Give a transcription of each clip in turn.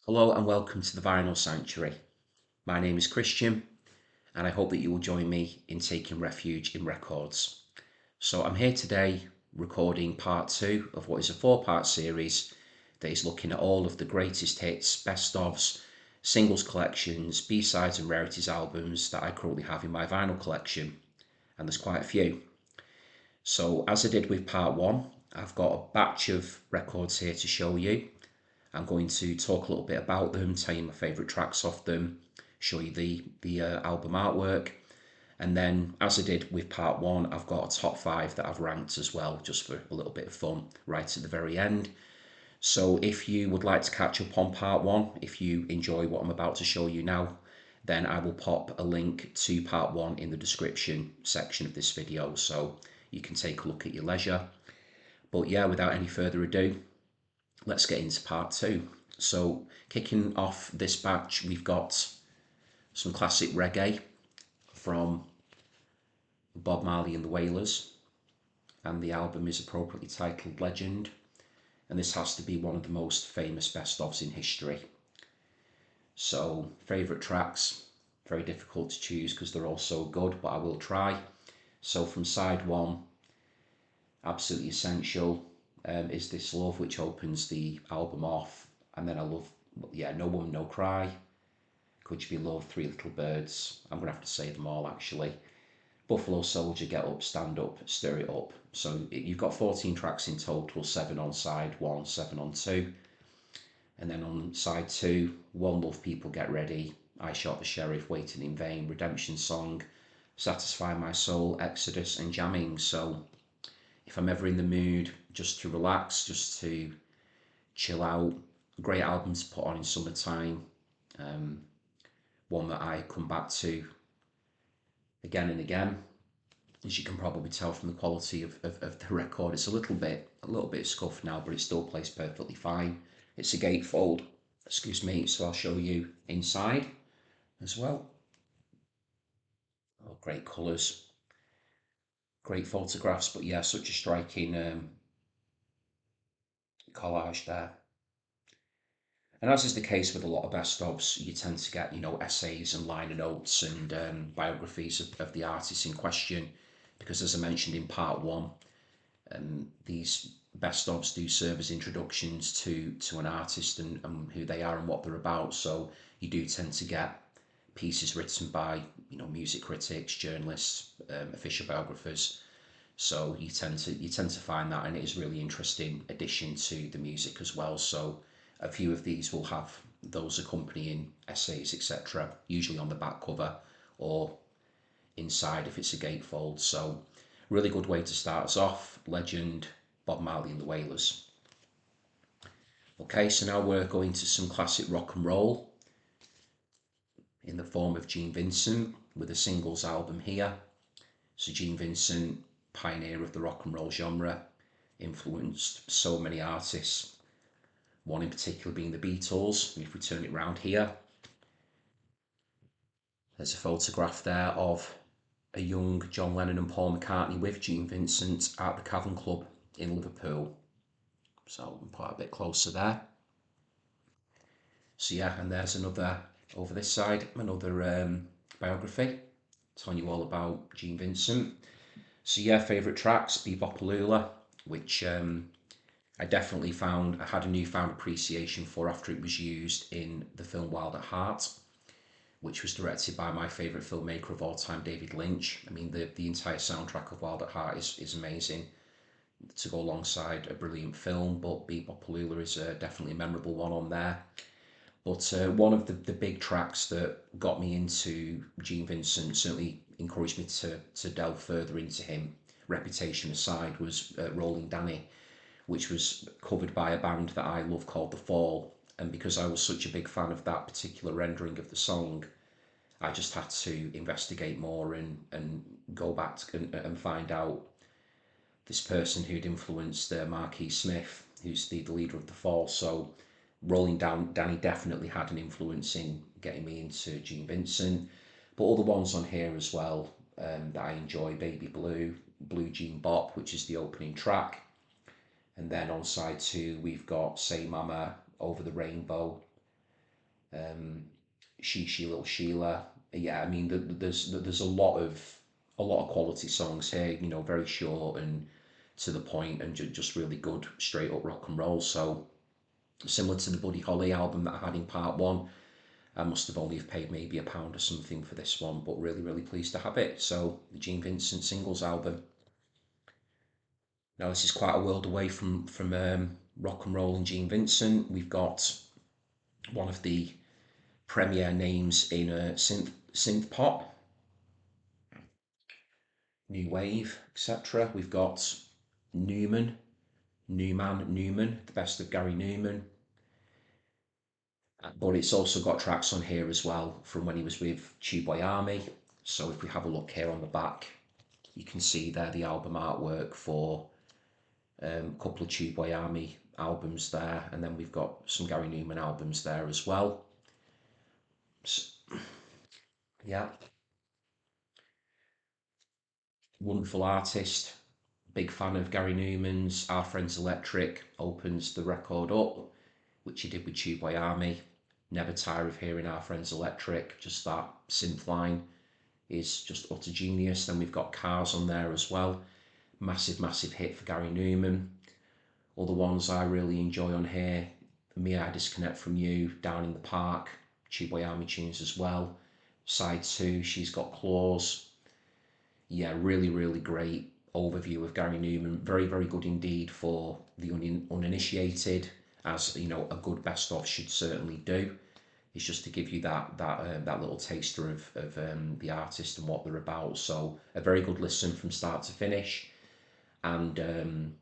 Hello and welcome to the Vinyl Sanctuary. My name is Christian and I hope that you will join me in taking refuge in records. So I'm here today recording part 2 of what is a 4-part series that is looking at all of the greatest hits, best ofs, singles collections, B-sides and rarities albums that I currently have in my vinyl collection, and there's quite a few. So as I did with part 1, I've got a batch of records here to show you. I'm going to talk a little bit about them, tell you my favourite tracks off them, show you the album artwork, and then as I did with part 1, I've got a top 5 that I've ranked as well, just for a little bit of fun right at the very end. So if you would like to catch up on part 1, if you enjoy what I'm about to show you now, then I will pop a link to part 1 in the description section of this video so you can take a look at your leisure. But yeah, without any further ado, let's get into part 2. So kicking off this batch, we've got some classic reggae from Bob Marley and the Wailers, and the album is appropriately titled Legend, and this has to be one of the most famous best ofs in history. So favourite tracks, very difficult to choose because they're all so good, but I will try. So from side 1, absolutely essential, Is This Love, which opens the album off, and then I love, No Woman No Cry, Could You Be Loved, Three Little Birds, I'm going to have to say them all actually, Buffalo Soldier, Get Up, Stand Up, Stir It Up. So you've got 14 tracks in total, 7 on side 1, 7 on 2, and then on side 2, One Love, People Get Ready, I Shot the Sheriff, Waiting in Vain, Redemption Song, Satisfy My Soul, Exodus and Jamming. So if I'm ever in the mood just to relax, just to chill out, great album to put on in summertime, one that I come back to again and again. As you can probably tell from the quality of the record, it's a little bit scuffed now, but it still plays perfectly fine. It's a gatefold, excuse me, so I'll show you inside as well. Oh, great colours, great photographs, but yeah, such a striking collage there. And as is the case with a lot of best ofs, you tend to get, essays and liner notes and biographies of the artists in question, because as I mentioned in part 1, these best ofs do serve as introductions to an artist and who they are and what they're about. So you do tend to get pieces written by, music critics, journalists, official biographers. So you tend to find that, and it is really interesting addition to the music as well. So a few of these will have those accompanying essays, etc., usually on the back cover or inside if it's a gatefold. So really good way to start us off. Legend, Bob Marley and the Wailers. Okay, so now we're going to some classic rock and roll in the form of Gene Vincent with a singles album here. So Gene Vincent, pioneer of the rock and roll genre, influenced so many artists, one in particular being the Beatles. And if we turn it round here, there's a photograph there of a young John Lennon and Paul McCartney with Gene Vincent at the Cavern Club in Liverpool. So I'll put it a bit closer there. So yeah, and there's another, over this side, another biography telling you all about Gene Vincent. So yeah, favourite tracks, Bebopaloola, which I definitely found, I had a newfound appreciation for after it was used in the film Wild at Heart, which was directed by my favourite filmmaker of all time, David Lynch. I mean, the entire soundtrack of Wild at Heart is amazing to go alongside a brilliant film, but Bebopaloola is definitely a memorable one on there. But one of the big tracks that got me into Gene Vincent, certainly encouraged me to delve further into him, reputation aside, was Rolling Danny, which was covered by a band that I love called The Fall. And because I was such a big fan of that particular rendering of the song, I just had to investigate more and go back and find out this person who'd influenced Marquis Smith, who's the leader of The Fall. So Rolling Danny definitely had an influence in getting me into Gene Vincent, but all the ones on here as well that I enjoy: Baby Blue, Blue Jean Bop, which is the opening track, and then on side 2 we've got Say Mama, Over the Rainbow, um, She Little Sheila. Yeah, I mean, there's a lot of quality songs here. You know, very short and to the point, and just really good straight up rock and roll. So similar to the Buddy Holly album that I had in part one, I must have only have paid maybe £1 or something for this one, but really, really pleased to have it. So the Gene Vincent singles album. Now this is quite a world away from rock and roll and Gene Vincent. We've got one of the premier names in synth pop, new wave, etc. We've got Numan, the best of Gary Numan. But it's also got tracks on here as well from when he was with Tubeway Army. So if we have a look here on the back, you can see there the album artwork for a couple of Tubeway Army albums there, and then we've got some Gary Numan albums there as well. So, yeah, wonderful artist. Big fan of Gary Numan's. Our Friends Electric opens the record up, which he did with Tubeway Army. Never tire of hearing Our Friends Electric. Just that synth line is just utter genius. Then we've got Cars on there as well. Massive, massive hit for Gary Numan. Other ones I really enjoy on here: Me I Disconnect From You, Down in the Park, Tubeway Army tunes as well. Side 2, She's Got Claws. Yeah, really, really great overview of Gary Numan. Very, very good indeed for the uninitiated, as you know, a good best of should certainly do. It's just to give you that little taster of the artist and what they're about. So a very good listen from start to finish, and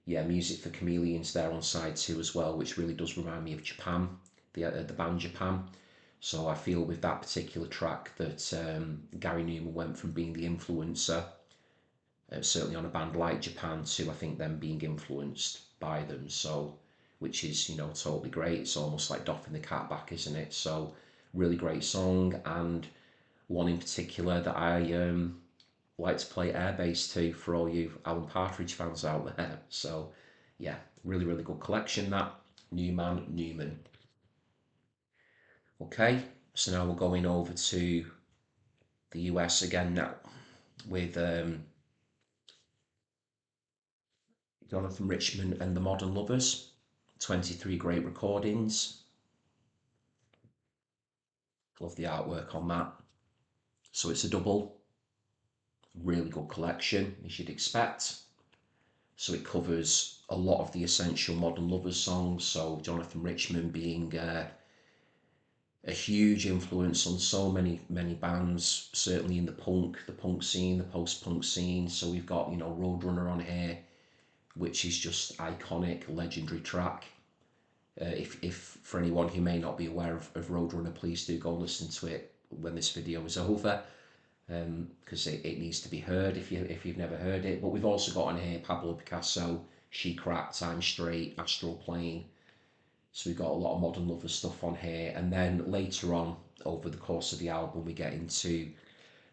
yeah, music for Chameleons there on side 2 as well, which really does remind me of Japan, the band Japan. So I feel with that particular track that Gary Numan went from being the influencer, certainly on a band like Japan, to I think them being influenced by them. So, which is, you know, totally great. It's almost like doffing the cap back, isn't it? So really great song, and one in particular that I like to play airbase to for all you Alan Partridge fans out there. So yeah, really, really good collection, that. Numan. Okay, so now we're going over to the US again now with Jonathan Richman and the Modern Lovers. 23 great recordings. Love the artwork on that. So it's a double, really good collection, as you'd expect. So it covers a lot of the essential Modern Lovers songs. So Jonathan Richman being a huge influence on so many bands, certainly in the punk scene, the post-punk scene. So we've got, you know, Roadrunner on here, which is just iconic, legendary track. If for anyone who may not be aware of Roadrunner, please do go listen to it when this video is over, because it needs to be heard if you've never heard it. But we've also got on here Pablo Picasso, She Cracked, I'm Straight, Astral Plane. So we've got a lot of Modern Lovers stuff on here, and then later on over the course of the album we get into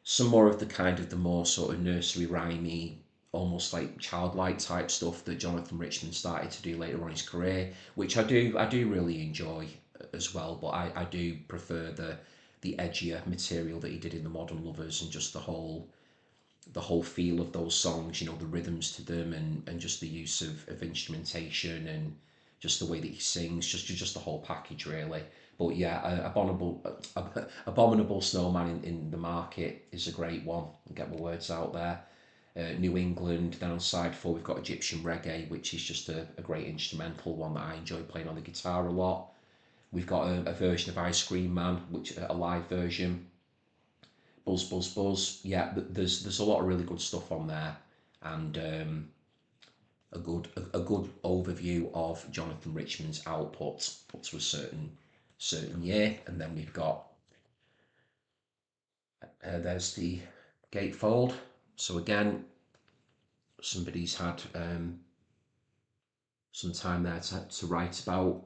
some more of the kind of the more sort of nursery rhymey, almost like childlike type stuff that Jonathan Richman started to do later on in his career, which I do really enjoy as well. But I do prefer the edgier material that he did in the Modern Lovers, and just the whole feel of those songs, you know, the rhythms to them, and just the use of instrumentation, and just the way that he sings, just the whole package really. But yeah, Abominable Snowman in the Market is a great one. I'll get my words out there. New England. Then on side 4 we've got Egyptian Reggae, which is just a great instrumental one that I enjoy playing on the guitar a lot. We've got a version of Ice Cream Man, which a live version. Buzz Buzz Buzz. Yeah, there's a lot of really good stuff on there, and a good overview of Jonathan Richman's output up to a certain year. And then we've got there's the gatefold. So again, somebody's had some time there to write about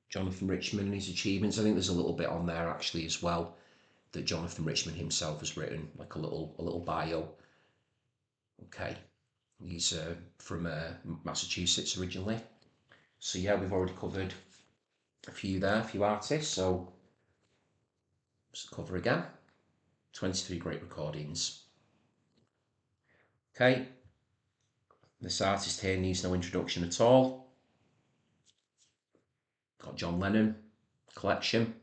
Jonathan Richman and his achievements. I think there's a little bit on there actually as well that Jonathan Richman himself has written, like a little bio. Okay, he's from Massachusetts originally. So yeah, we've already covered a few there, a few artists. So just cover again. 23 great recordings. Okay, this artist here needs no introduction at all. Got John Lennon collection,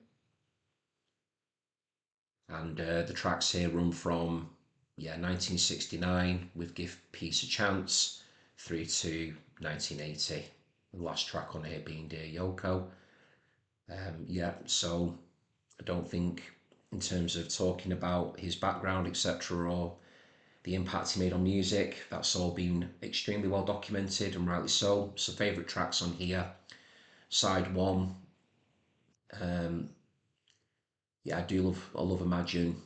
and the tracks here run from 1969 with Give Peace a Chance through to 1980. The last track on here being Dear Yoko. So I don't think, in terms of talking about his background, etc., or the impact he made on music, that's all been extremely well documented, and rightly so. So favourite tracks on here, side one, I love Imagine.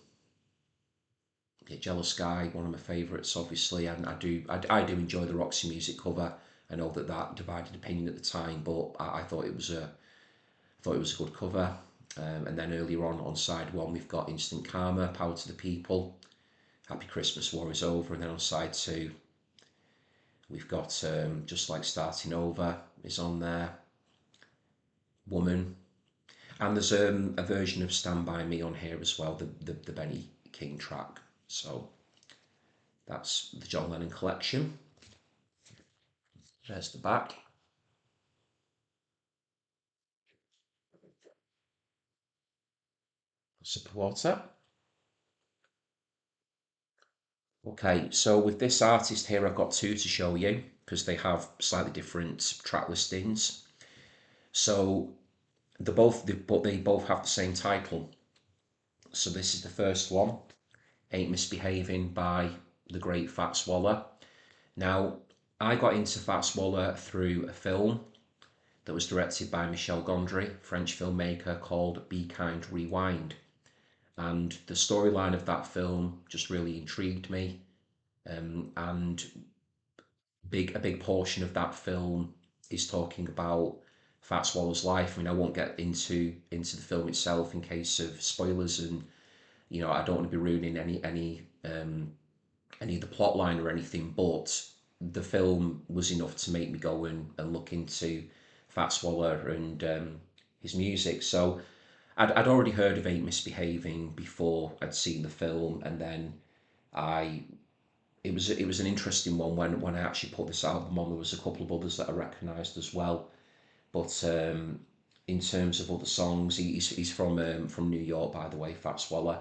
Jealous Sky, one of my favourites, obviously, and I do enjoy the Roxy Music cover. I know that divided opinion at the time, but I thought it was a good cover. And then earlier on side one, we've got Instant Karma, Power to the People, Happy Christmas, War is Over, and then on side two, we've got Just Like Starting Over is on there, Woman, and there's a version of Stand By Me on here as well, the Benny King track. So that's the John Lennon collection. There's the back. Sip of water. Okay, so with this artist here, I've got two to show you because they have slightly different track listings. So they both have the same title. So this is the first one, Ain't Misbehaving by the great Fats Waller. Now, I got into Fats Waller through a film that was directed by Michel Gondry, French filmmaker, called Be Kind, Rewind. And the storyline of that film just really intrigued me. And a big portion of that film is talking about Fats Waller's life. I mean, I won't get into the film itself in case of spoilers, and I don't want to be ruining any of the plot line or anything. But the film was enough to make me go and look into Fats Waller and his music. So I'd already heard of Ain't Misbehaving before I'd seen the film, and then it was an interesting one when I actually put this album on. There was a couple of others that I recognised as well, but in terms of other songs, he's from New York, by the way, Fats Waller.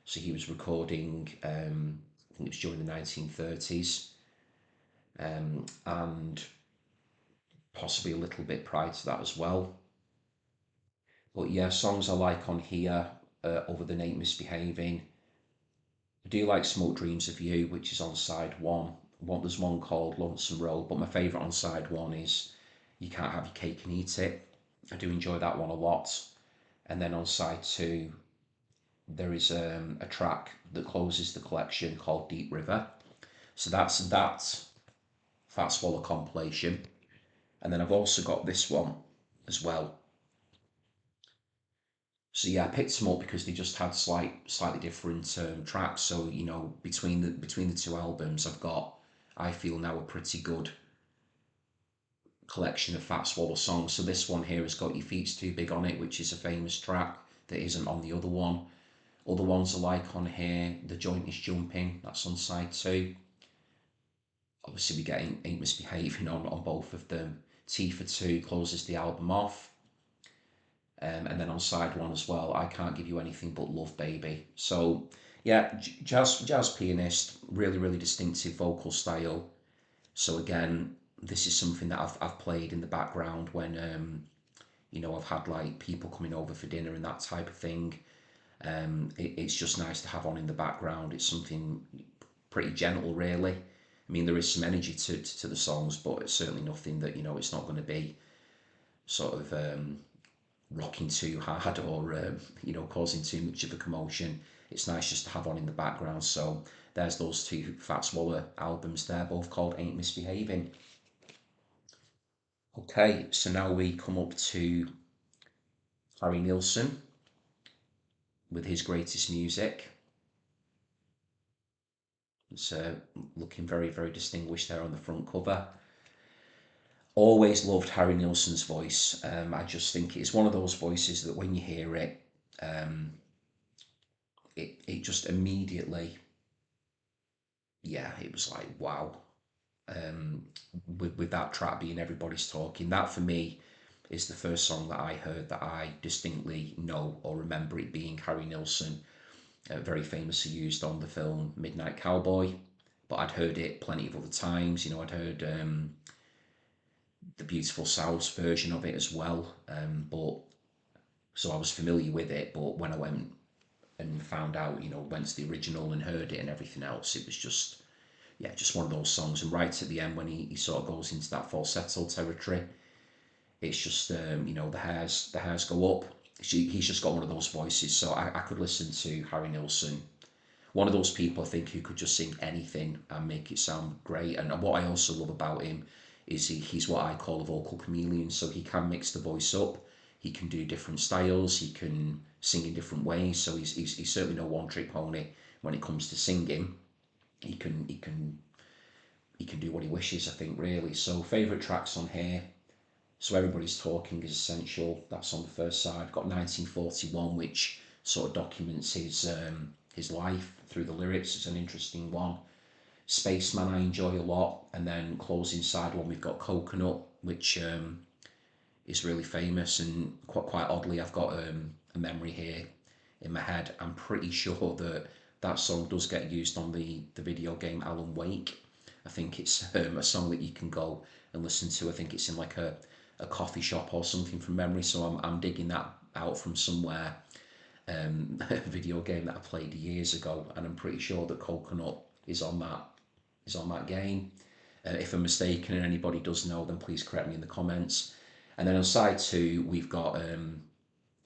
So he was recording, I think it was during the 1930s, and possibly a little bit prior to that as well. But yeah, songs I like on here, other than Ain't Misbehaving, I do like Smoke Dreams of You, which is on side one. There's one called Lonesome Road, but my favourite on side one is You Can't Have Your Cake and Eat It. I do enjoy that one a lot. And then on side two, there is a track that closes the collection called Deep River. So that's that Fats Waller compilation. And then I've also got this one as well. So yeah, I picked them up because they just had slightly different tracks. So between the two albums, I feel now a pretty good collection of Fats Waller songs. So this one here has got Your Feet's Too Big on it, which is a famous track that isn't on the other one. Other ones I like on here, The Joint Is Jumping, that's on side two. Obviously we get Ain't Misbehaving on both of them. T for Two closes the album off. And then on side one as well, I Can't Give You Anything But Love, Baby. So yeah, jazz pianist, really distinctive vocal style. So again, this is something that I've played in the background when I've had like people coming over for dinner and that type of thing. It's just nice to have on in the background. It's something pretty gentle, really. I mean, there is some energy to the songs, but it's certainly nothing that it's not going to be sort of rocking too hard or causing too much of a commotion. It's nice just to have on in the background. So there's those two Fats Waller albums there, both called Ain't Misbehaving. Okay, so now we come up to Harry Nilsson with his greatest music. It's looking very distinguished there on the front cover. Always loved Harry Nilsson's voice. I just think it's one of those voices that when you hear it, it just immediately, yeah, it was like, wow. Um, with that track being Everybody's Talking, that for me is the first song that I heard that I distinctly know or remember it being Harry Nilsson, very famously used on the film Midnight Cowboy. But I'd heard it plenty of other times. I'd heard the Beautiful Souls version of it as well. But so I was familiar with it. But when I went and found out, went to the original and heard it and everything else, it was just, yeah, just one of those songs. And right at the end, when he sort of goes into that falsetto territory, it's just the hairs go up. He's just got one of those voices. So I could listen to Harry Nilsson, one of those people I think who could just sing anything and make it sound great. And what I also love about him is he's what I call a vocal chameleon. So he can mix the voice up. He can do different styles. He can sing in different ways. So he's certainly no one trick pony when it comes to singing. He can do what he wishes, I think, really. So favourite tracks on here. So Everybody's Talking is essential. That's on the first side. I've got 1941, which sort of documents his life through the lyrics. It's an interesting one. Spaceman I enjoy a lot. And then closing side one, we've got Coconut, which is really famous. And quite oddly, I've got a memory here in my head. I'm pretty sure that song does get used on the video game Alan Wake. I think it's a song that you can go and listen to. I think it's in like a coffee shop or something from memory. So I'm digging that out from somewhere. A video game that I played years ago, and I'm pretty sure that Coconut is on that game. If I'm mistaken and anybody does know, then please correct me in the comments. And then on side two, we've got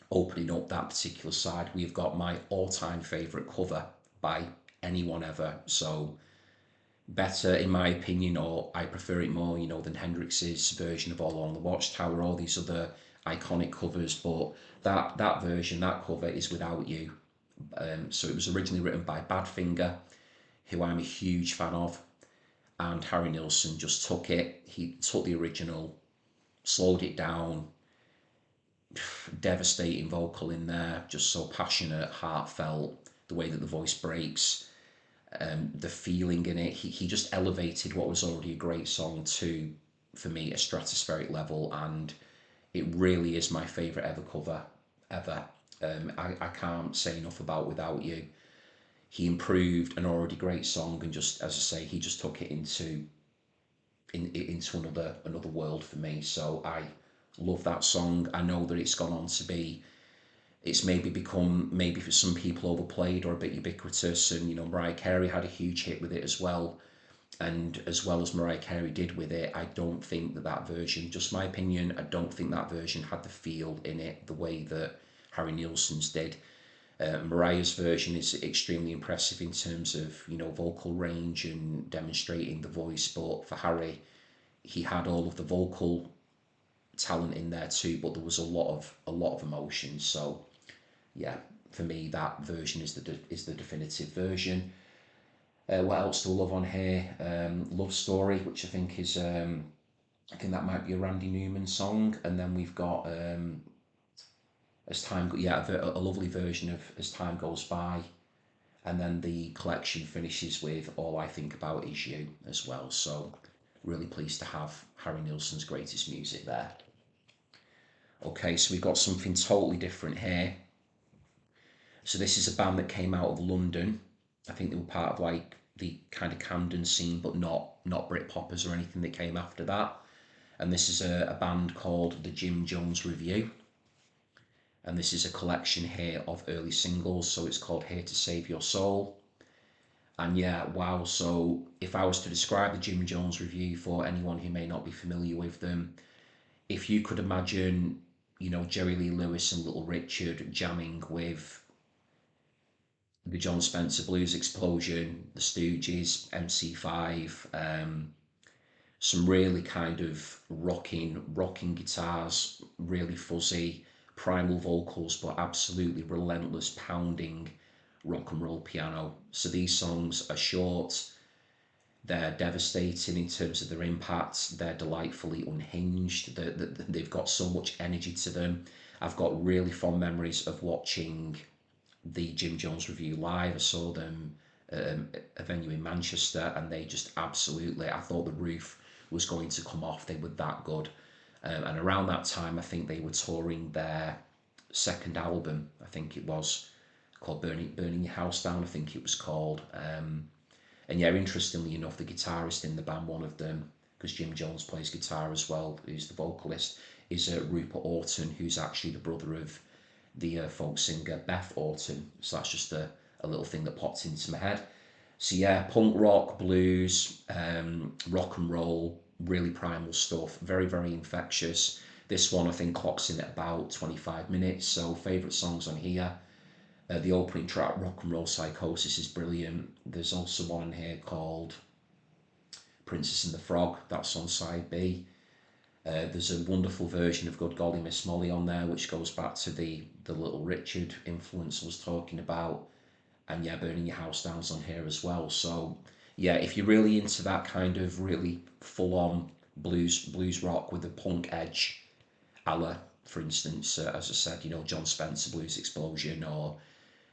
opening up that particular side, we've got my all-time favourite cover by anyone ever. So better in my opinion, or I prefer it more, than Hendrix's version of All Along the Watchtower, all these other iconic covers. But that version, that cover is Without You. So it was originally written by Badfinger, who I'm a huge fan of, and Harry Nilsson just took it. He took the original, slowed it down, devastating vocal in there, just so passionate, heartfelt, the way that the voice breaks, the feeling in it. He just elevated what was already a great song to, for me, a stratospheric level, and it really is my favourite ever cover, ever. I can't say enough about Without You. He improved an already great song, and just, as I say, he just took it into another world for me. So I love that song. I know that it's gone on to be, it's maybe become, maybe for some people, overplayed or a bit ubiquitous. And Mariah Carey had a huge hit with it as well. And as well as Mariah Carey did with it, I don't think that version, just my opinion, I don't think that version had the feel in it the way that Harry Nilsson's did. Mariah's version is extremely impressive in terms of vocal range and demonstrating the voice, but for Harry, he had all of the vocal talent in there too, but there was a lot of emotion. So yeah, for me, that version is the definitive version. What else do I love on here? Love Story, which I think is I think that might be a Randy Newman song. And then we've got a lovely version of As Time Goes By. And then the collection finishes with All I Think About Is You as well. So really pleased to have Harry Nilsson's greatest music there. Okay, so we've got something totally different here. So this is a band that came out of London. I think they were part of like the kind of Camden scene, but not Britpoppers or anything that came after that. And this is a band called the Jim Jones Review. And this is a collection here of early singles. So it's called Here to Save Your Soul. And yeah, wow. So if I was to describe the Jim Jones Review for anyone who may not be familiar with them, if you could imagine, Jerry Lee Lewis and Little Richard jamming with the John Spencer Blues Explosion, the Stooges, MC5, some really kind of rocking guitars, really fuzzy, primal vocals, but absolutely relentless pounding rock and roll piano. So these songs are short, They're devastating in terms of their impact. They're delightfully unhinged. They've got so much energy to them. I've got really fond memories of watching the Jim Jones Revue live. I saw them a venue in Manchester, and they just absolutely, I thought the roof was going to come off. They were that good. And around that time, I think they were touring their second album. I think it was called Burning Your House Down, I think it was called. And yeah, interestingly enough, the guitarist in the band, one of them, because Jim Jones plays guitar as well, who's the vocalist, is Rupert Orton, who's actually the brother of the folk singer Beth Orton. So that's just a little thing that popped into my head. So yeah, punk rock, blues, rock and roll, really primal stuff, very, very infectious. This one I think clocks in at about 25 minutes. So favourite songs on here. The opening track, Rock and Roll Psychosis, is brilliant. There's also one here called Princess and the Frog, that's on side B. There's a wonderful version of Good Golly Miss Molly on there, which goes back to the Little Richard influence I was talking about. And yeah, Burning Your House Down's on here as well. So yeah, if you're really into that kind of really full-on blues rock with a punk edge, a la, for instance, as I said, John Spencer Blues Explosion, or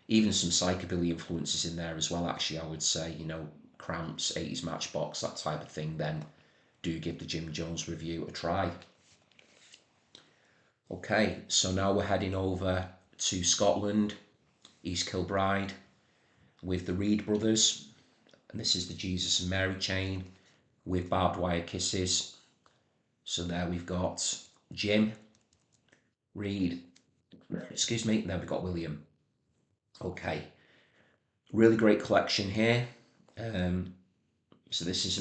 even some psychobilly influences in there as well, actually, I would say, Cramps, 80s Matchbox, that type of thing, then do give the Jim Jones Revue a try. Okay, so now we're heading over to Scotland, East Kilbride, with the Reed brothers, and this is the Jesus and Mary chain with Barbed Wire Kisses. So there we've got Jim, Reed, excuse me, there we've got William. Okay, really great collection here. So this is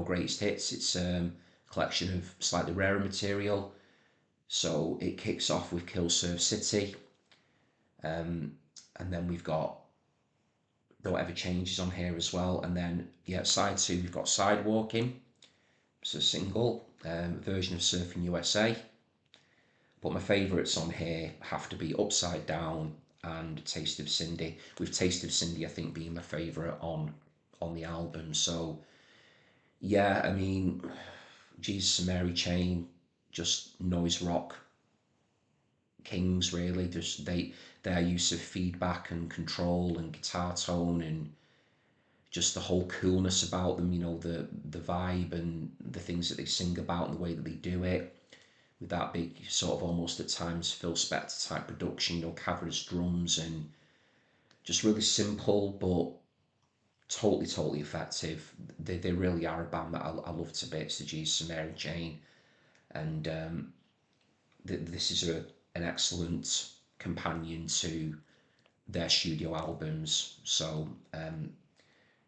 greatest hits. It's a collection of slightly rarer material. So it kicks off with Kill Surf City, and then we've got Don't Ever Changes on here as well. And then yeah, side two we've got Sidewalking. It's a single version of Surfing USA. But my favourites on here have to be Upside Down and Taste of Cindy, with Taste of Cindy I think being my favourite on the album. So yeah, I mean, Jesus and Mary chain, just noise rock kings really. Just their use of feedback and control and guitar tone, and just the whole coolness about them, the vibe and the things that they sing about and the way that they do it, with that big sort of almost at times Phil Spector type production, cavernous drums, and just really simple but totally effective. They really are a band that I love to bits, the Jesus and Mary chain, and this is an excellent companion to their studio albums. So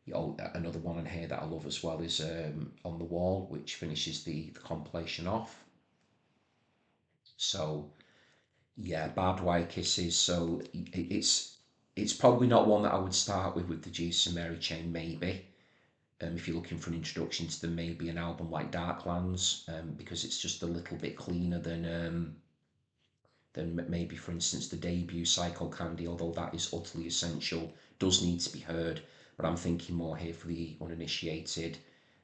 another one on here that I love as well is On the Wall, which finishes the compilation off. So yeah, Barbed Wire Kisses. So it's probably not one that I would start with the Jesus and Mary chain, maybe. If you're looking for an introduction to them, maybe an album like Darklands, because it's just a little bit cleaner than maybe, for instance, the debut Psycho Candy, although that is utterly essential, does need to be heard. But I'm thinking more here for the uninitiated.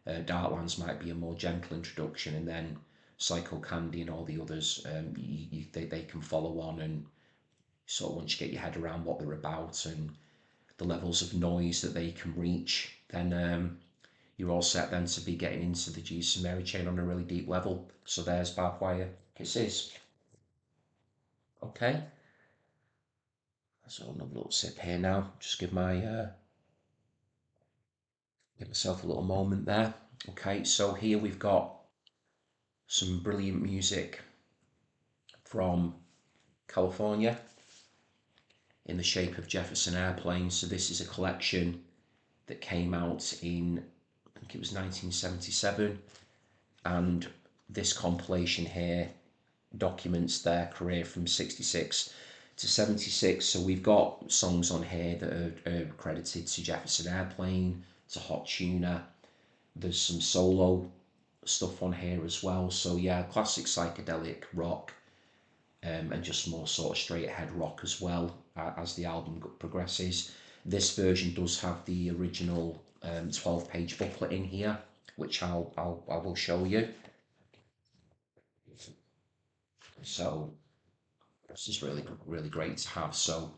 Darklands might be a more gentle introduction, and then Psycho Candy and all the others, they can follow on, and sort of once you get your head around what they're about and the levels of noise that they can reach, then you're all set then to be getting into the Jesus and Mary chain on a really deep level. So there's Barbed Wire Kisses. Okay, so another little sip here now. Just give myself a little moment there. Okay, so here we've got some brilliant music from California in the shape of Jefferson Airplane. So this is a collection that came out in, I think it was 1977, and this compilation here documents their career from 66 to 76. So we've got songs on here that are credited to Jefferson Airplane, to Hot Tuna. There's some solo stuff on here as well. So yeah, classic psychedelic rock, and just more sort of straight ahead rock as well as the album progresses. This version does have the original 12-page booklet in here, which I will show you. So this is really great to have. So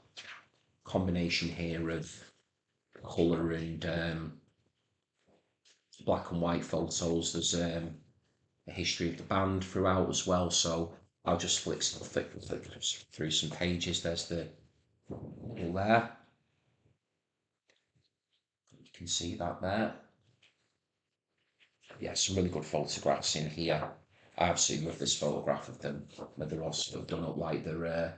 combination here of colour and black and white photos. There's a history of the band throughout as well. So I'll just flick through some pages. There's the middle there. You can see that there. Yeah, some really good photographs in here. I absolutely love this photograph of them where they're all sort of done up like they're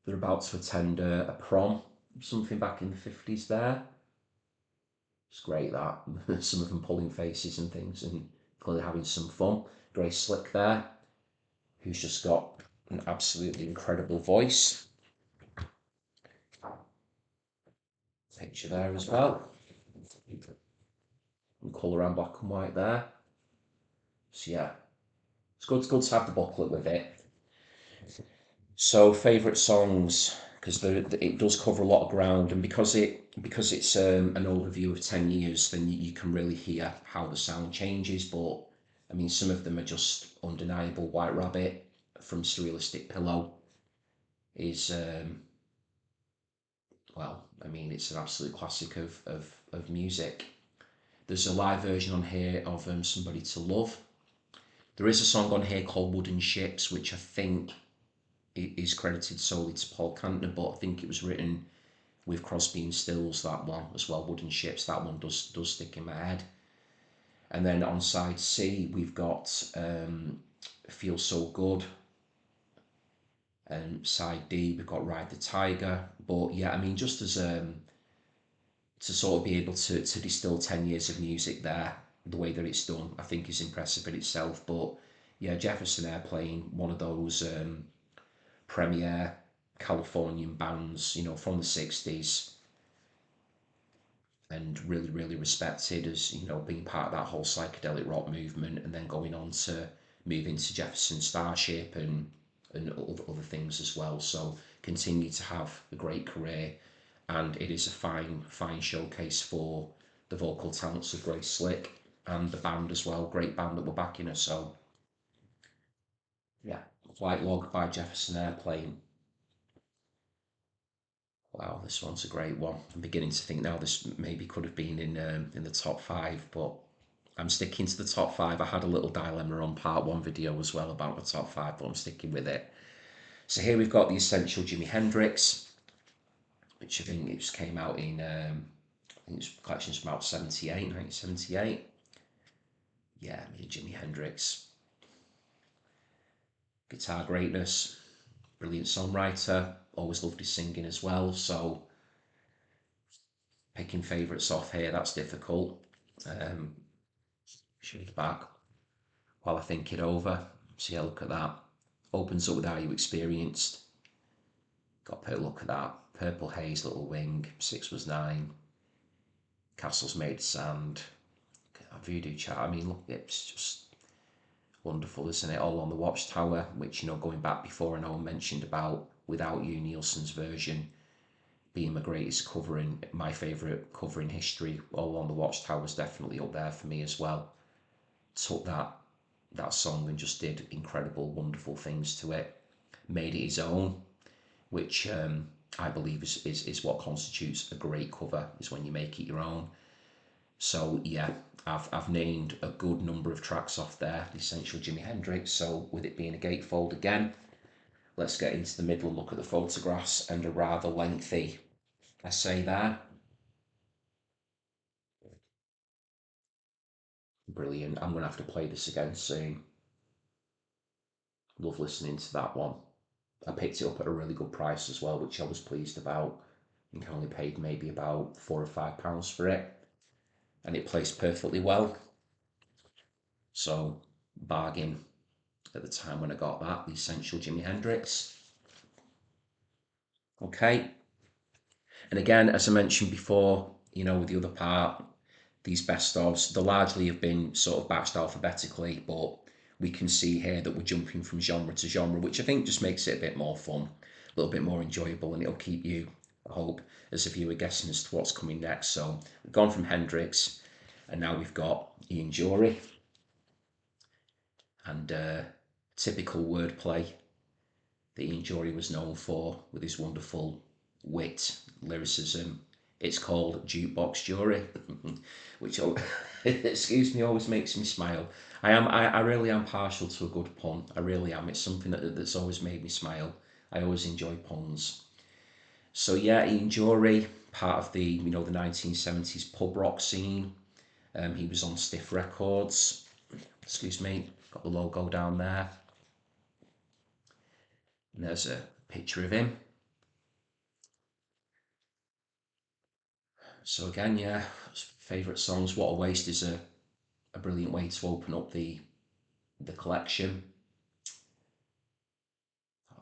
about to attend a prom, something back in the 50s there. It's great that. Some of them pulling faces and things and clearly having some fun. Grace Slick there, who's just got an absolutely incredible voice. Picture there as well. And colour and black and white there. So yeah, it's good to have the booklet with it. So favourite songs, because it does cover a lot of ground, and because it's an overview of 10 years, then you can really hear how the sound changes. But I mean, some of them are just undeniable. White Rabbit from Surrealistic Pillow is well, I mean, it's an absolute classic of music. There's a live version on here of Somebody to Love. There is a song on here called Wooden Ships, which I think is credited solely to Paul Kantner, but I think it was written with Crosby and Stills, that one as well, Wooden Ships. That one does stick in my head. And then on side C, we've got Feel So Good. And side D, we've got Ride the Tiger. But yeah, I mean, just as to sort of be able to distill 10 years of music there, the way that it's done, I think is impressive in itself. But yeah, Jefferson Airplane, one of those premier Californian bands, from the 60s, and really respected as, being part of that whole psychedelic rock movement, and then going on to move into Jefferson Starship and other things as well. So continue to have a great career, and it is a fine showcase for the vocal talents of Grace Slick and the band as well. Great band that were backing her. So yeah, White Log by Jefferson Airplane. Wow, this one's a great one. I'm beginning to think now this maybe could have been in the top 5, but I'm sticking to the top 5. I had a little dilemma on part 1 video as well about the top 5, but I'm sticking with it. So here we've got the Essential Jimi Hendrix, which I think it just came out in, I think it's collections from about 1978. Yeah, I mean, Jimi Hendrix. Guitar greatness, brilliant songwriter, always loved his singing as well. So picking favourites off here, that's difficult. Show the back while I think it over. See, look at that. Opens up with Are You Experienced? Got a look at that. Purple Haze, Little Wing, 6 Was 9. Castles Made of Sand. Voodoo Child. I mean, look, it's just wonderful, isn't it? All on the Watchtower, which, going back before, I know I mentioned about Without You, Nilsson's version being my greatest cover in, my favourite cover in history. All on the Watchtower was definitely up there for me as well. Took that song and just did incredible, wonderful things to it. Made it his own, which I believe is what constitutes a great cover, is when you make it your own. So yeah, I've named a good number of tracks off there, the Essential Jimi Hendrix. So with it being a gatefold again, let's get into the middle and look at the photographs and a rather lengthy essay there. Brilliant. I'm going to have to play this again soon. Love listening to that one. I picked it up at a really good price as well, which I was pleased about. I think I only paid maybe about £4 or £5 for it, and it plays perfectly well. So bargain at the time when I got that, the Essential Jimi Hendrix. Okay, and again, as I mentioned before, with the other part, these best ofs, they largely have been sort of batched alphabetically, but we can see here that we're jumping from genre to genre, which I think just makes it a bit more fun, a little bit more enjoyable, and it'll keep you I hope, as if you were guessing as to what's coming next. So we've gone from Hendrix, and now we've got Ian Dury, and typical wordplay that Ian Dury was known for with his wonderful wit, lyricism. It's called Jukebox Dury, which, excuse me, always makes me smile. I really am partial to a good pun. I really am. It's something that's always made me smile. I always enjoy puns. So yeah, Ian Dury, part of the 1970s pub rock scene. He was on Stiff Records. Excuse me, got the logo down there. And there's a picture of him. So again, yeah, favourite songs. What a Waste is a brilliant way to open up the collection.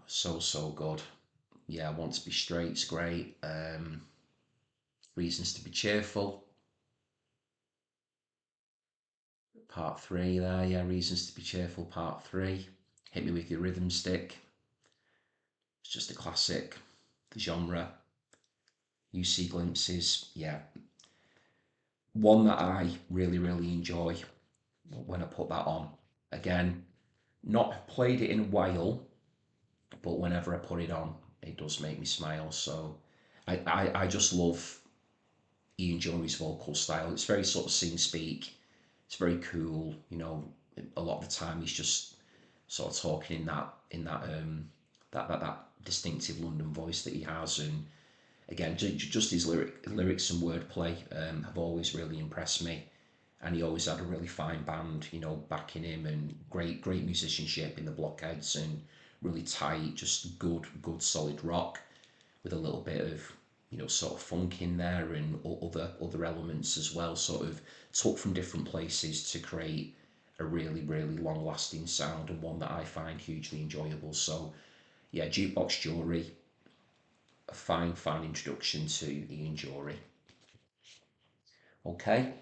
So good. Yeah, Want to Be Straight's great. Reasons to Be Cheerful, part 3 there. Yeah, Reasons to Be Cheerful, part 3. Hit Me With Your Rhythm Stick. It's just a classic. The Genre. You See Glimpses. Yeah, one that I really enjoy when I put that on. Again, not played it in a while, but whenever I put it on, it does make me smile. So I just love Ian Dury's vocal style. It's very sort of sing speak. It's very cool. A lot of the time he's just sort of talking in that distinctive London voice that he has, and again, just his lyrics and wordplay have always really impressed me. And he always had a really fine band, backing him, and great musicianship in the Blockheads, and really tight, just good solid rock with a little bit of sort of funk in there, and other elements as well, sort of took from different places to create a really long lasting sound, and one that I find hugely enjoyable. So yeah, Jukebox Dury, a fine introduction to Ian Dury. Okay,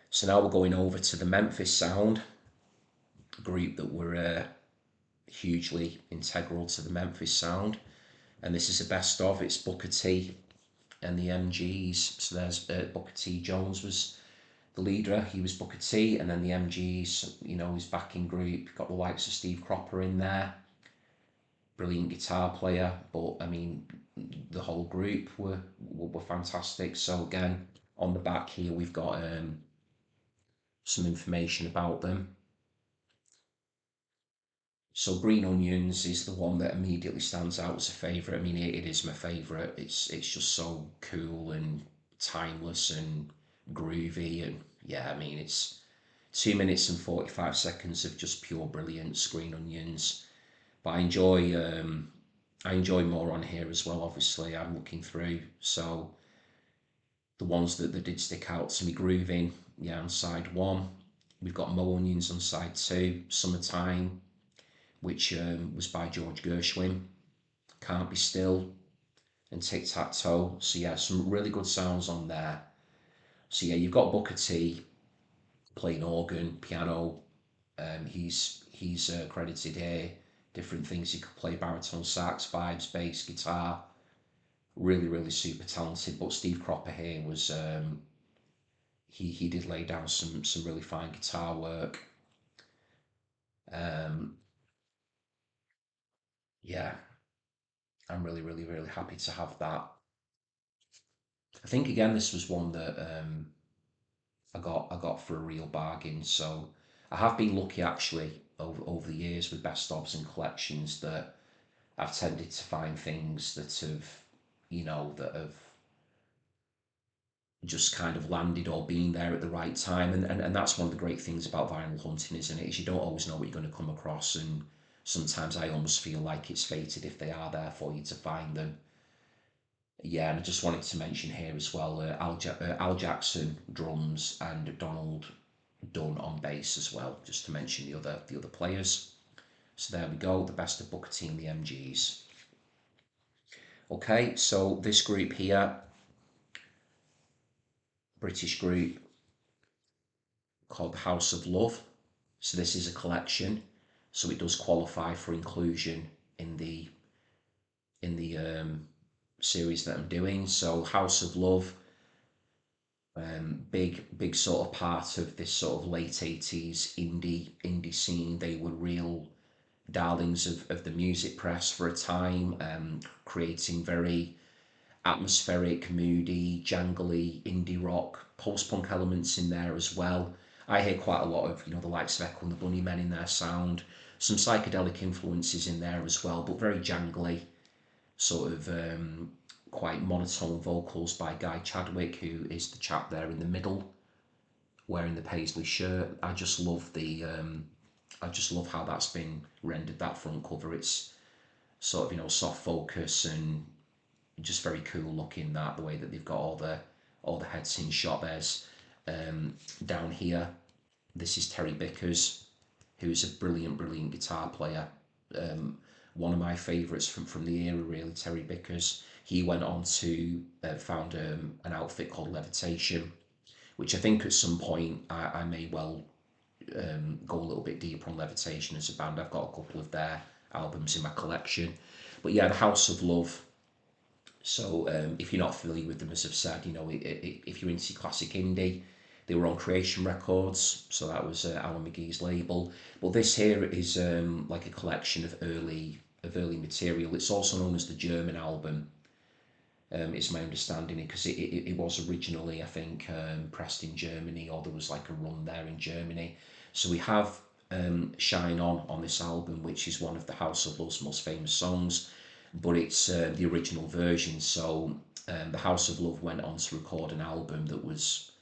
so now we're going over to the Memphis Sound, group that were hugely integral to the Memphis Sound, and this is a best of. It's Booker T and the MGs. So there's Booker T. Jones was the leader. He was Booker T, and then the MGs, his backing group. Got the likes of Steve Cropper in there, brilliant guitar player. But I mean, the whole group were fantastic. So again, on the back here we've got some information about them. So Green Onions is the one that immediately stands out as a favourite. I mean, it is my favourite. It's just so cool and timeless and groovy, and yeah, I mean, it's 2 minutes and 45 seconds of just pure brilliance. Green Onions, but I enjoy more on here as well. Obviously, I'm looking through, so the ones that did stick out to me: Grooving, yeah, on side 1. We've got Mo Onions on side 2. Summertime, which was by George Gershwin, Can't Be Still, and Tic Tac Toe. So yeah, some really good sounds on there. So yeah, you've got Booker T playing organ, piano. He's credited here. Different things he could play: baritone sax, vibes, bass, guitar. Really super talented. But Steve Cropper here was he did lay down some really fine guitar work. Um, yeah, I'm really happy to have that. I think again this was one that I got for a real bargain. So I have been lucky actually over the years with best ofs and collections, that I've tended to find things that have just kind of landed or been there at the right time, and that's one of the great things about vinyl hunting, isn't it? Is you don't always know what you're going to come across, and sometimes I almost feel like it's fated if they are there for you to find them. Yeah, and I just wanted to mention here as well, Al Jackson drums and Donald Dunn on bass as well, just to mention the other players. So there we go, the best of Booker T and the MGs. Okay, so this group here, British group called the House of Love. So this is a collection, so it does qualify for inclusion in the series that I'm doing. So House of Love, big sort of part of this sort of late 80s indie scene. They were real darlings of the music press for a time, creating very atmospheric, moody, jangly indie rock, post-punk elements in there as well. I hear quite a lot of, the likes of Echo and the Bunnymen in their sound, some psychedelic influences in there as well, but very jangly, sort of quite monotone vocals by Guy Chadwick, who is the chap there in the middle, wearing the paisley shirt. I just love how that's been rendered, that front cover. It's sort of, soft focus and just very cool looking, that the way that they've got all the heads in shot. There's down here, this is Terry Bickers, who's a brilliant guitar player. One of my favourites from the era, really, Terry Bickers. He went on to found an outfit called Levitation, which I think at some point I may well go a little bit deeper on Levitation as a band. I've got a couple of their albums in my collection. But yeah, the House of Love. So if you're not familiar with them, as I've said, if you're into classic indie, they were on Creation Records, so that was Alan McGee's label. But this here is like a collection of early material. It's also known as the German album. It's my understanding, because it was originally, I think, pressed in Germany, or there was like a run there in Germany. So we have Shine On this album, which is one of the House of Love's most famous songs, but it's the original version. So the House of Love went on to record an album that was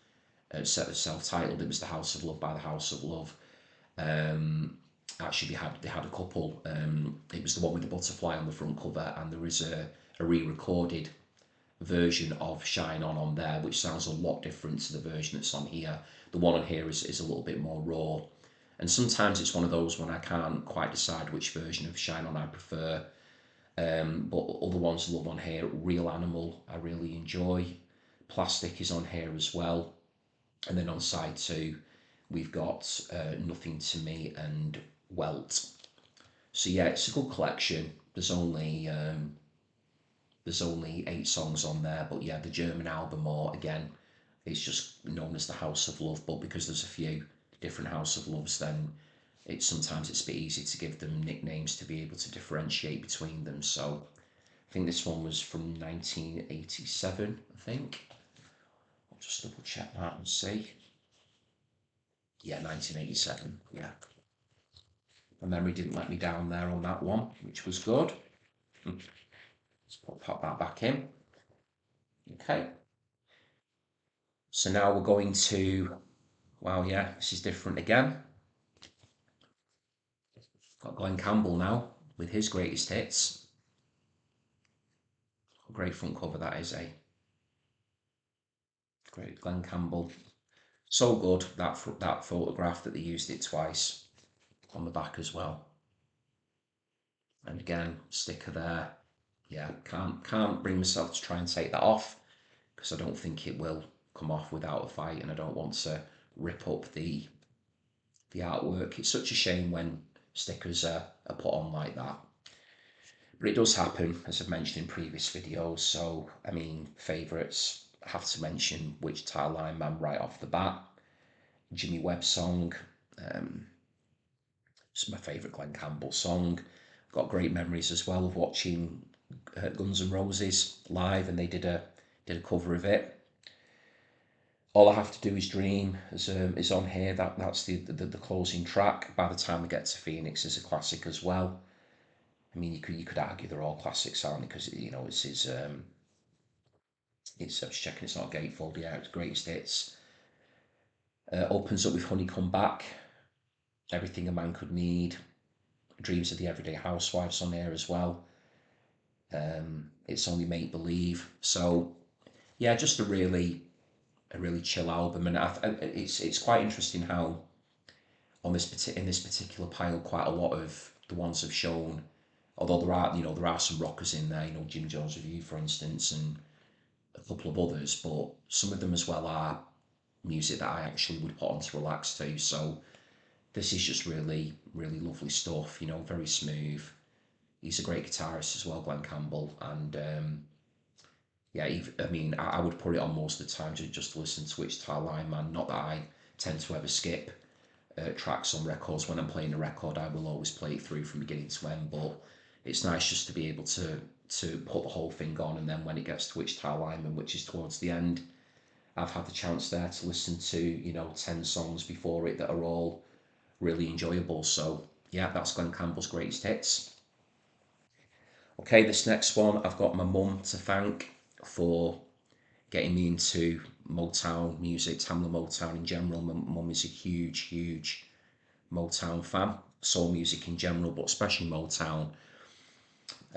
self-titled. It was the House of Love by the House of Love. Actually, they had a couple. It was the one with the butterfly on the front cover, and there is a re-recorded version of Shine On there, which sounds a lot different to the version that's on here. The one on here is a little bit more raw, and sometimes it's one of those when I can't quite decide which version of Shine On I prefer. But other ones I love on here. Real Animal I really enjoy. Plastic is on here as well, and then on side 2 we've got Nothing to Me and Welt. So yeah, it's a good collection. There's only 8 songs on there, but yeah, the German album, or again, it's just known as the House of Love. But because there's a few different House of Loves, then sometimes it's a bit easy to give them nicknames to be able to differentiate between them. So I think this one was from 1987, I think. I'll just double check that and see. Yeah, 1987, yeah. My memory didn't let me down there on that one, which was good. Let's pop that back in. Okay. So now we're going to, wow, yeah, this is different again. Got Glen Campbell now with his greatest hits. Great front cover that is, eh? Great Glen Campbell. So good, that photograph that they used it twice on the back as well. And again, sticker there. Yeah, can't bring myself to try and take that off, because I don't think it will come off without a fight, and I don't want to rip up the artwork. It's such a shame when stickers are put on like that. But it does happen, as I've mentioned in previous videos. So, I mean, favourites, I have to mention Wichita Lineman right off the bat. Jimmy Webb song. It's my favourite Glen Campbell song. Got great memories as well of watching Guns N' Roses live, and they did a cover of it. All I Have to Do Is Dream is on here. That's the closing track. By the time we get to Phoenix, is a classic as well. I mean, you could argue they're all classics, aren't they? Because it's checking it's not gatefold. Yeah, it's greatest hits. Opens up with Honey Come Back, Everything a Man Could Need, Dreams of the Everyday Housewives on there as well. It's Only Make Believe. So yeah, just a really chill album, and it's quite interesting how in this particular pile, quite a lot of the ones have shown, although there are some rockers in there, Jim Jones Review, for instance, and a couple of others, but some of them as well are music that I actually would put on to relax to. So this is just really lovely stuff, very smooth. He's a great guitarist as well, Glen Campbell, and yeah, I mean, I would put it on most of the time just to listen to which Tar Line Man. Not that I tend to ever skip tracks on records. When I'm playing a record, I will always play it through from beginning to end. But it's nice just to be able to put the whole thing on, and then when it gets to which Tar Line Man, which is towards the end, I've had the chance there to listen to 10 songs before it that are all really enjoyable. So yeah, that's Glen Campbell's greatest hits. Okay, this next one, I've got my mum to thank for getting me into Motown music, Tamla Motown in general. My mum is a huge, huge Motown fan, soul music in general, but especially Motown.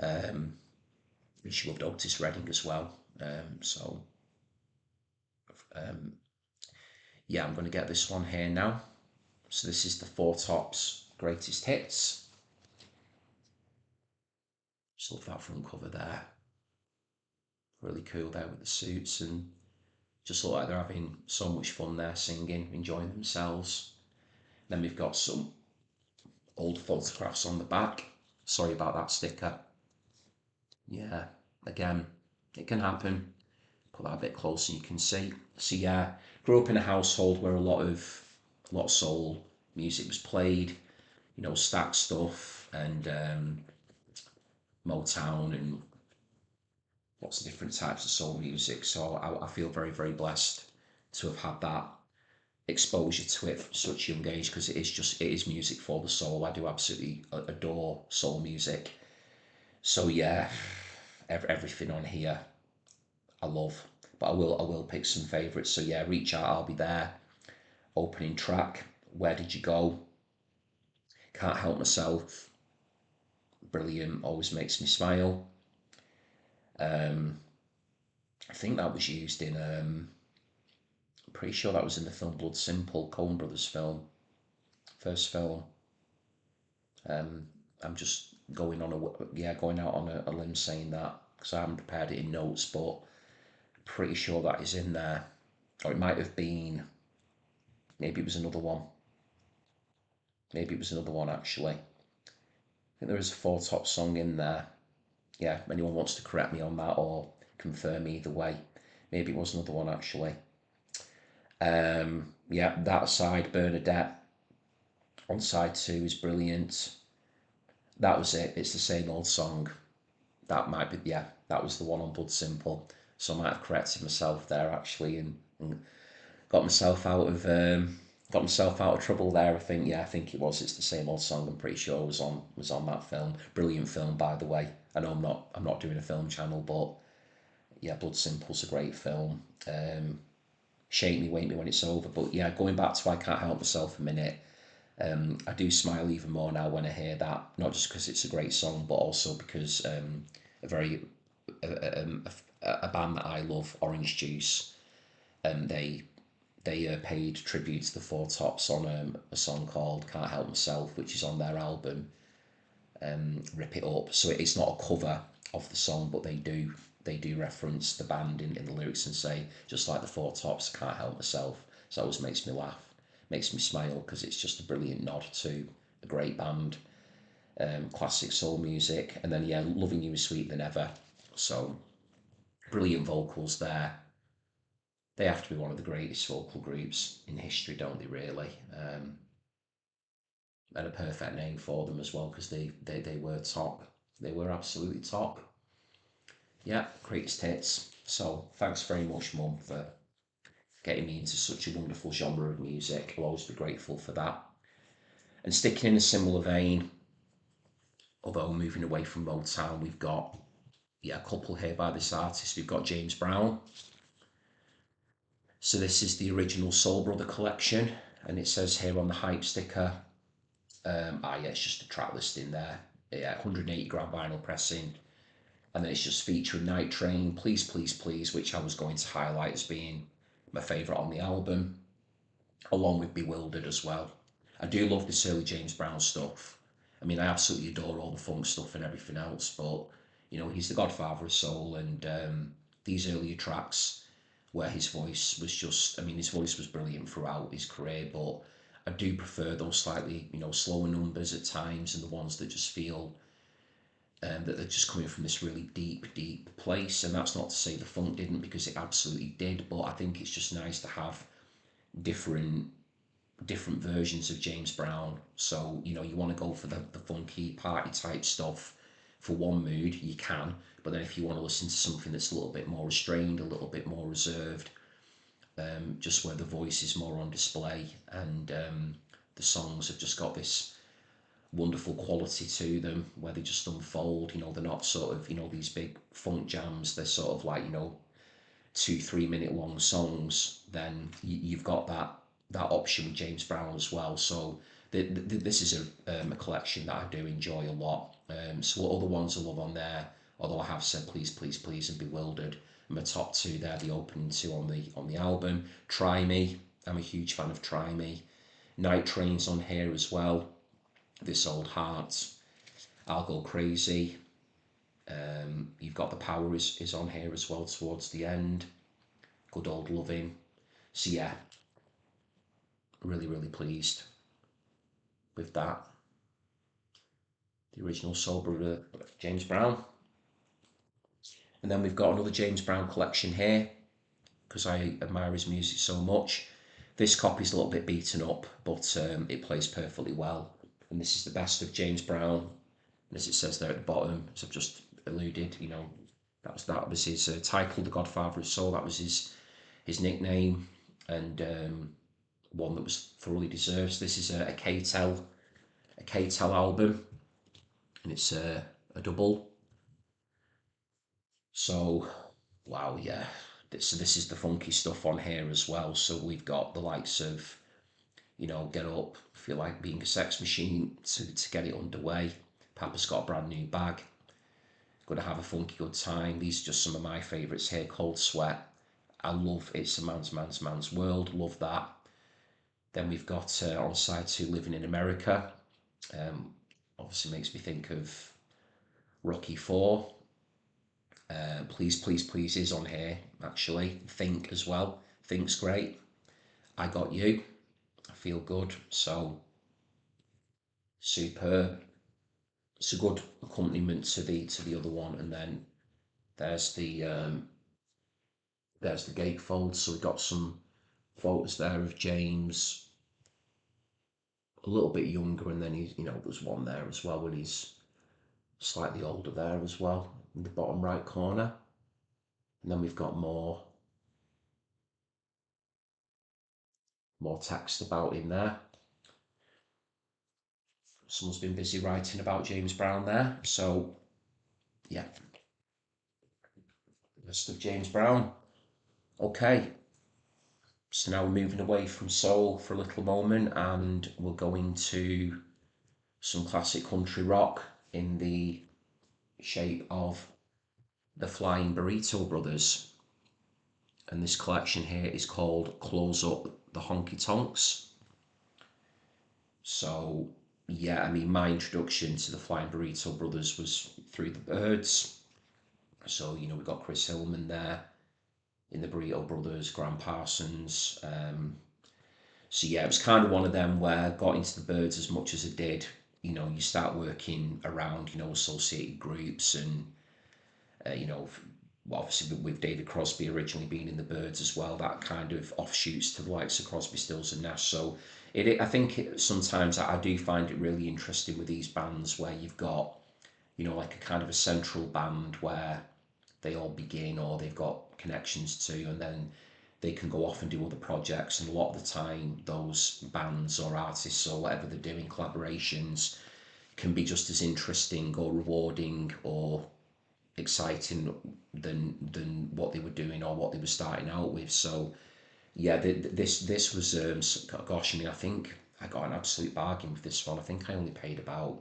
Um, she loved Otis Redding as well. So um, yeah, I'm going to get this one here now. So this is the Four Tops greatest hits. Just love that front cover there. Really cool there with the suits, and just look like they're having so much fun there singing, enjoying themselves. Then we've got some old photographs on the back. Sorry about that sticker. Yeah, again, it can happen. Put that a bit closer, you can see. So yeah, grew up in a household where a lot of soul music was played. Stack stuff and Motown and lots of different types of soul music. So I feel very, very blessed to have had that exposure to it from such a young age, because it is music for the soul. I do absolutely adore soul music. So yeah, everything on here I love, but I will pick some favourites. So yeah, Reach Out, I'll Be There. Opening track, Where Did You Go? Can't Help Myself. Brilliant, always makes me smile. Um, I think that was used in. I'm pretty sure that was in the film Blood Simple, Coen Brothers film, first film. Um, I'm just going out on a limb saying that because I haven't prepared it in notes, but pretty sure that is in there, or it might have been. Maybe it was another one. Maybe it was another one actually. I think there is a Four Top song in there. Yeah, if anyone wants to correct me on that or confirm either way, maybe it was another one actually. Yeah, that side, Bernadette on side two is brilliant. That was it. It's the same old song. That might be, yeah, that was the one on Blood Simple. So I might have corrected myself there actually, and got myself out of trouble there. I think it was. It's the same old song. I'm pretty sure it was on that film. Brilliant film, by the way. I know I'm not doing a film channel, but yeah, Blood Simple's a great film. Shake Me, Wake Me When It's Over. But yeah, going back to I Can't Help Myself a minute. I do smile even more now when I hear that. Not just because it's a great song, but also because a very a band that I love, Orange Juice, they paid tribute to the Four Tops on a song called Can't Help Myself, which is on their album Rip It Up. So it's not a cover of the song, but they do reference the band in the lyrics and say, just like the Four Tops, I can't help myself. So it always makes me laugh, makes me smile, because it's just a brilliant nod to a great band, classic soul music. And then yeah, Loving You Is Sweeter Than Ever. So brilliant vocals there. They have to be one of the greatest vocal groups in history, don't they, really? And a perfect name for them as well, because they were top. They were absolutely top. Yeah, greatest hits. So thanks very much, Mum, for getting me into such a wonderful genre of music. I'll always be grateful for that. And sticking in a similar vein, although moving away from Motown, we've got a couple here by this artist. We've got James Brown. So this is the original Soul Brother collection, and it says here on the hype sticker, yeah, it's just a track listing there. Yeah, 180 gram vinyl pressing, and then it's just featuring Night Train, Please Please Please, which I was going to highlight as being my favourite on the album, along with Bewildered as well. I do love this early James Brown stuff. I mean, I absolutely adore all the funk stuff and everything else, but he's the godfather of soul, and these earlier tracks where his voice was just, I mean, his voice was brilliant throughout his career, but I do prefer those slightly, slower numbers at times, and the ones that just feel that they're just coming from this really deep, deep place, and that's not to say the funk didn't, because it absolutely did, but I think it's just nice to have different different versions of James Brown. So, you know, you want to go for the funky party type stuff for one mood, you can. But then if you want to listen to something that's a little bit more restrained, a little bit more reserved, just where the voice is more on display, and the songs have just got this wonderful quality to them where they just unfold. You know, they're not sort of, you know, these big funk jams. They're sort of like, you know, 2-3 minute long songs. Then you've got that option with James Brown as well. So this is a collection that I do enjoy a lot. So what other ones I love on there, although I have said Please Please Please and Bewildered, my top two there, the opening two on the album. Try Me, I'm a huge fan of Try Me. Night Train's on here as well. This Old Heart, I'll Go Crazy. You've got The Power is on here as well towards the end. Good Old Loving. So yeah, really, really pleased with that. The original Soul Brother, James Brown. And then we've got another James Brown collection here, because I admire his music so much. This copy's a little bit beaten up, but it plays perfectly well. And this is the best of James Brown. And as it says there at the bottom, as I've just alluded, you know, that was his title, The Godfather of Soul. That was his nickname, and one that was thoroughly deserved. This is a K-Tel album, and it's a double. So, wow, yeah. So this is the funky stuff on here as well. So we've got the likes of, you know, Get Up, Feel Like Being a Sex Machine, to get it underway. Papa's Got a Brand New Bag, Gonna Have a Funky Good Time. These are just some of my favourites here. Cold Sweat, I love It's a Man's World, love that. Then we've got on side two, Living in America. Obviously makes me think of Rocky 4. Please Please Please is on here, actually. Think as well. Think's great. I Got You, I Feel Good. So superb. It's a good accompaniment to the other one. And then there's the gatefold. So we've got some photos there of James a little bit younger, and then he's, you know, there's one there as well when he's slightly older there as well in the bottom right corner. And then we've got more text about him there. Someone's been busy writing about James Brown there. So yeah, list of James Brown. Okay, so now we're moving away from soul for a little moment, and we'll go into some classic country rock in the shape of the Flying Burrito Brothers. And this collection here is called Close Up the Honky Tonks. So yeah, I mean, my introduction to the Flying Burrito Brothers was through the Byrds. So, you know, we've got Chris Hillman there in the Burrito Brothers, Graham Parsons. So yeah, it was kind of one of them where I got into the Byrds as much as I did. You know, you start working around, you know, associated groups, and you know, obviously with David Crosby originally being in the Byrds as well, that kind of offshoots to the likes of Crosby, Stills and Nash. So I think sometimes I do find it really interesting with these bands where you've got, you know, like a kind of a central band where they all begin, or they've got connections to, and then they can go off and do other projects. And a lot of the time those bands or artists or whatever they're doing, collaborations, can be just as interesting or rewarding or exciting than what they were doing or what they were starting out with. So yeah, this was gosh, I mean, I think I got an absolute bargain with this one. I think I only paid about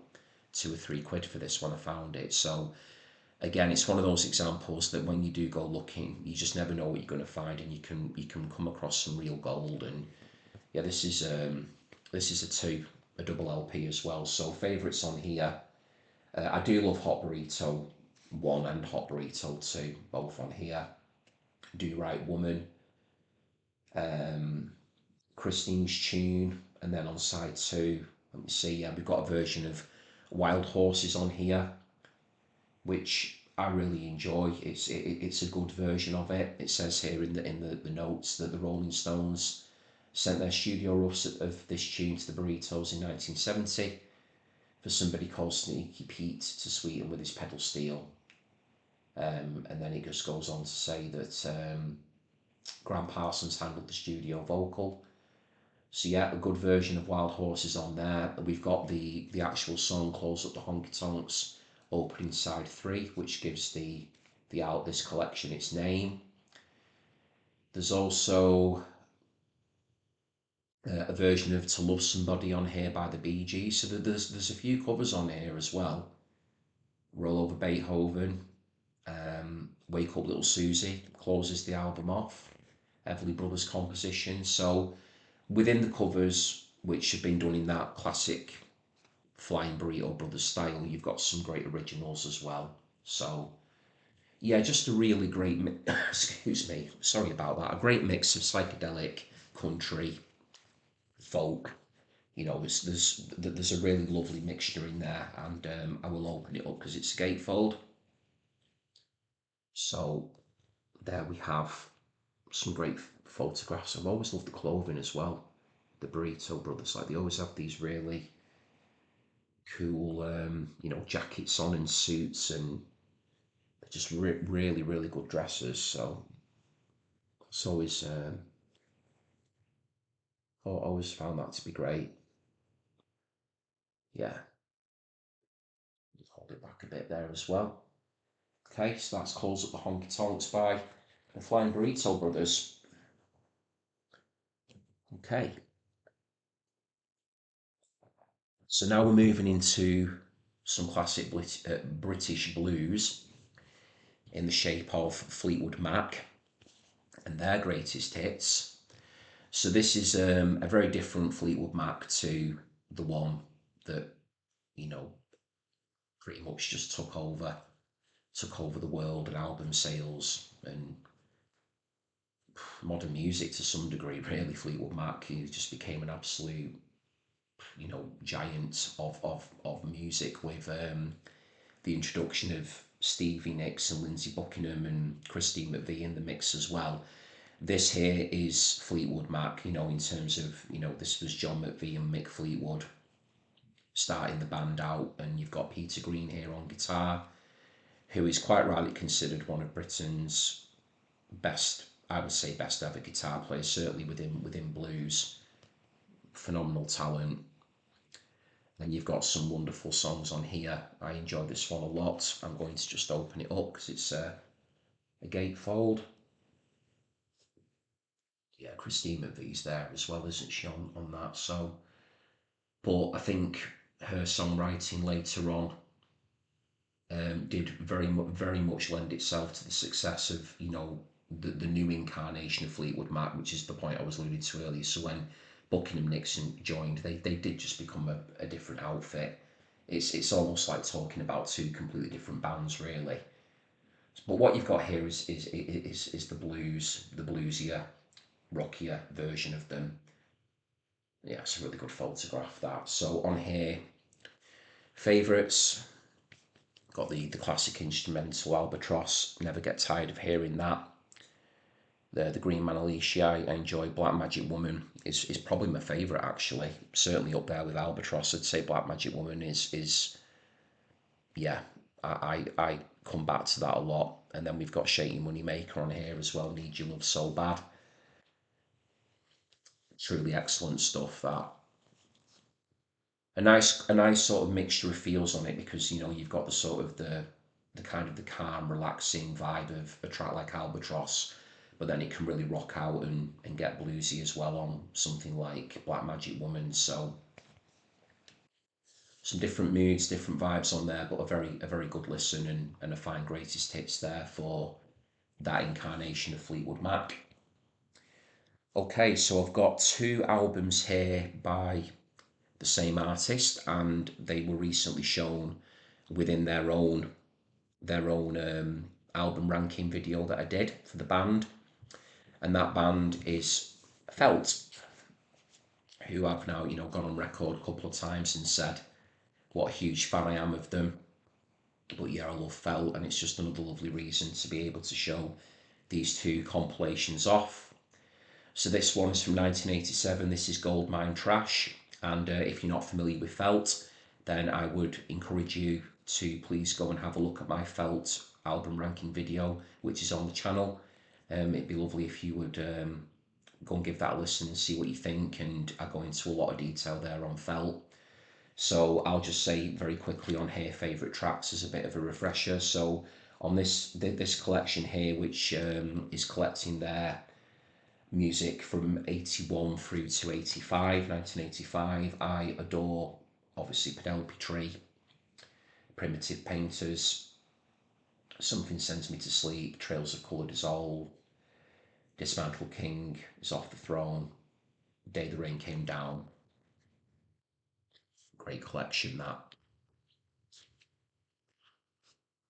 £2 or £3 for this when I found it. So again, it's one of those examples that when you do go looking, you just never know what you're going to find, and you can come across some real gold. And yeah, this is a double LP as well. So favourites on here, I do love Hot Burrito 1 and Hot Burrito 2, both on here. Do Right Woman, Christine's Tune, and then on side 2, let me see, yeah, we've got a version of Wild Horses on here, which I really enjoy. It's a good version of it. It says here in the notes that the Rolling Stones sent their studio roughs of this tune to the Burritos in 1970 for somebody called Sneaky Pete to sweeten with his pedal steel. And then it just goes on to say that Graham Parsons handled the studio vocal. So yeah, a good version of Wild Horses on there. We've got the actual song Close Up the Honky Tonks opening side 3, which gives this collection its name. There's also a version of To Love Somebody on here by the Bee Gees. So there's a few covers on here as well. Roll Over Beethoven, Wake Up Little Susie closes the album off. Everly Brothers composition. So within the covers, which have been done in that classic Flying Burrito Brothers style, you've got some great originals as well. So yeah, just a really great excuse me, sorry about that, a great mix of psychedelic, country, folk. You know, there's a really lovely mixture in there, and I will open it up because it's a gatefold. So there we have some great photographs. I've always loved the clothing as well. The Burrito Brothers, like they always have these really cool, jackets on and suits, and they're just really, really good dressers. So it's always found that to be great. Yeah, just hold it back a bit there as well. Okay, so that's Close Up the Honky Tonks by the Flying Burrito Brothers. Okay, so now we're moving into some classic British blues in the shape of Fleetwood Mac and their greatest hits. So this is a very different Fleetwood Mac to the one that, you know, pretty much just took over the world and album sales and modern music to some degree. Really, Fleetwood Mac, he just became an absolute, giant of music with the introduction of Stevie Nicks and Lindsey Buckingham and Christine McVie in the mix as well. This here is Fleetwood Mac, in terms of, this was John McVie and Mick Fleetwood starting the band out, and you've got Peter Green here on guitar, who is quite rightly considered one of Britain's best, I would say best ever guitar players, certainly within blues. Phenomenal talent. And you've got some wonderful songs on here. I enjoy this one a lot. I'm going to just open it up because it's a gatefold. Yeah, Christine McVie's there as well, isn't she, on that? So, but I think her songwriting later on did very much lend itself to the success of, the new incarnation of Fleetwood Mac, which is the point I was alluding to earlier. So when Buckingham Nixon joined, they did just become a different outfit. It's almost like talking about two completely different bands, really. But what you've got here is the bluesier, rockier version of them. Yeah, it's a really good photograph, that. So on here, favourites, got the classic instrumental Albatross. Never get tired of hearing that. The Green Man Alicia, I enjoy. Black Magic Woman is probably my favourite, actually. Certainly up there with Albatross. I'd say Black Magic Woman is yeah, I come back to that a lot. And then we've got Shake Your Money Maker on here as well. Need Your Love So Bad. Truly excellent stuff, that. A nice sort of mixture of feels on it, because you've got the sort of the kind of the calm, relaxing vibe of a track like Albatross, but then it can really rock out and get bluesy as well on something like Black Magic Woman. So some different moods, different vibes on there, but a very good listen, and a fine greatest hits there for that incarnation of Fleetwood Mac. Okay, so I've got two albums here by the same artist, and they were recently shown within their own album ranking video that I did for the band, and that band is Felt, who I've now gone on record a couple of times and said what a huge fan I am of them. But yeah, I love felt, and it's just another lovely reason to be able to show these two compilations off. So this one is from 1987. This is Goldmine Trash, and if you're not familiar with felt, then I would encourage you to please go and have a look at my felt album ranking video, which is on the channel. It'd be lovely if you would go and give that a listen and see what you think, and I go into a lot of detail there on felt. So I'll just say very quickly on here favourite tracks as a bit of a refresher. So on this collection here, which is collecting their music from 81 through to 85, 1985, I adore obviously Penelope Tree, Primitive Painters, Something Sends Me to Sleep, Trails of Colour Dissolve, Dismantle King is Off the Throne, Day the Rain Came Down. Great collection that.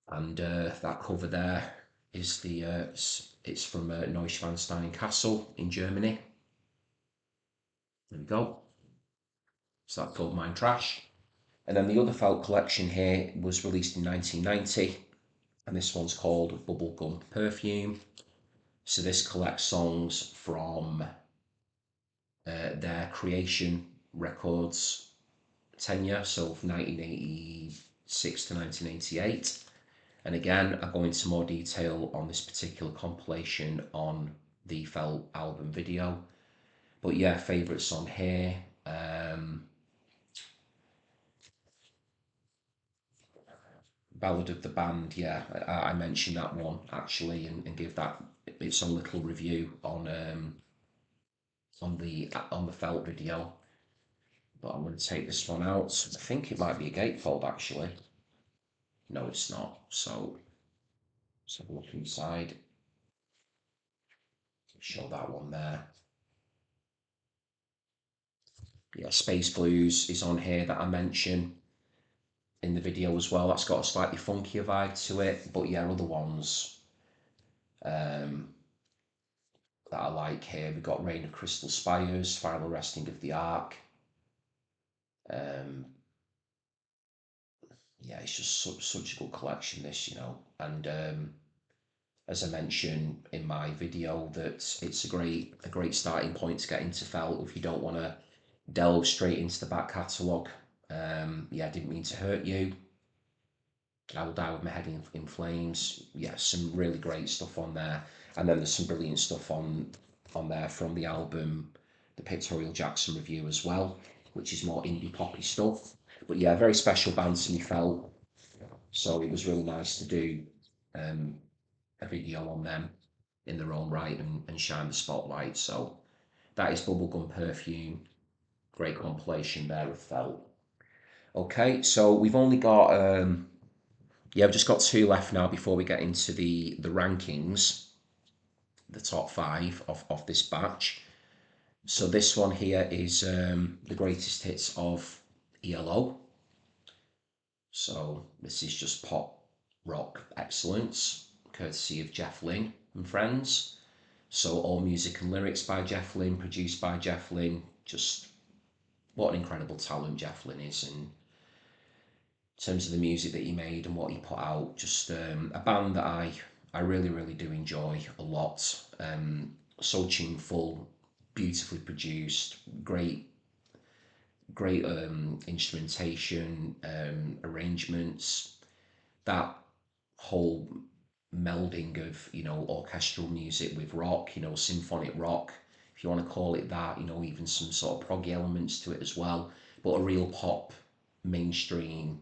And that cover there is the it's from Neuschwanstein Castle in Germany. There we go. So that's Goldmine Trash. And then the other felt collection here was released in 1990, and this one's called Bubblegum Perfume. So this collects songs from their Creation Records tenure, so from 1986 to 1988. And again, I go into more detail on this particular compilation on the felt album video. But yeah, favourites on here. Ballad of the Band, yeah, I mentioned that one actually, and give that its own little review on the felt video. But I'm going to take this one out. I think it might be a gatefold actually. No, it's not. So let's have a look inside. Show that one there. Yeah, Space Blues is on here that I mentioned in the video as well. That's got a slightly funkier vibe to it. But yeah, other ones that I like here. We've got Rain of Crystal Spires, Final Resting of the Ark. Yeah, it's just such a good collection, this, you know. And as I mentioned in my video, that it's a great starting point to get into felt if you don't want to delve straight into the back catalogue. Yeah, I didn't mean to hurt you. I Will Die With My Head in Flames. Yeah, some really great stuff on there. And then there's some brilliant stuff on there from the album, the Pictorial Jackson Review as well, which is more indie poppy stuff. But yeah, very special band to me felt. So it was really nice to do a video on them in their own right and shine the spotlight. So that is Bubblegum Perfume. Great compilation there of felt. Okay, so we've only got yeah, I've just got two left now before we get into the rankings, the top five of this batch. So this one here is the greatest hits of ELO. So this is just pop rock excellence, courtesy of Jeff Lynne and friends. So all music and lyrics by Jeff Lynne, produced by Jeff Lynne. Just what an incredible talent Jeff Lynne is, and in terms of the music that he made and what he put out, just a band that I really do enjoy a lot. So tuneful, beautifully produced, great instrumentation, arrangements, that whole melding of, you know, orchestral music with rock, you know, symphonic rock, if you want to call it that, you know, even some sort of proggy elements to it as well, but a real pop mainstream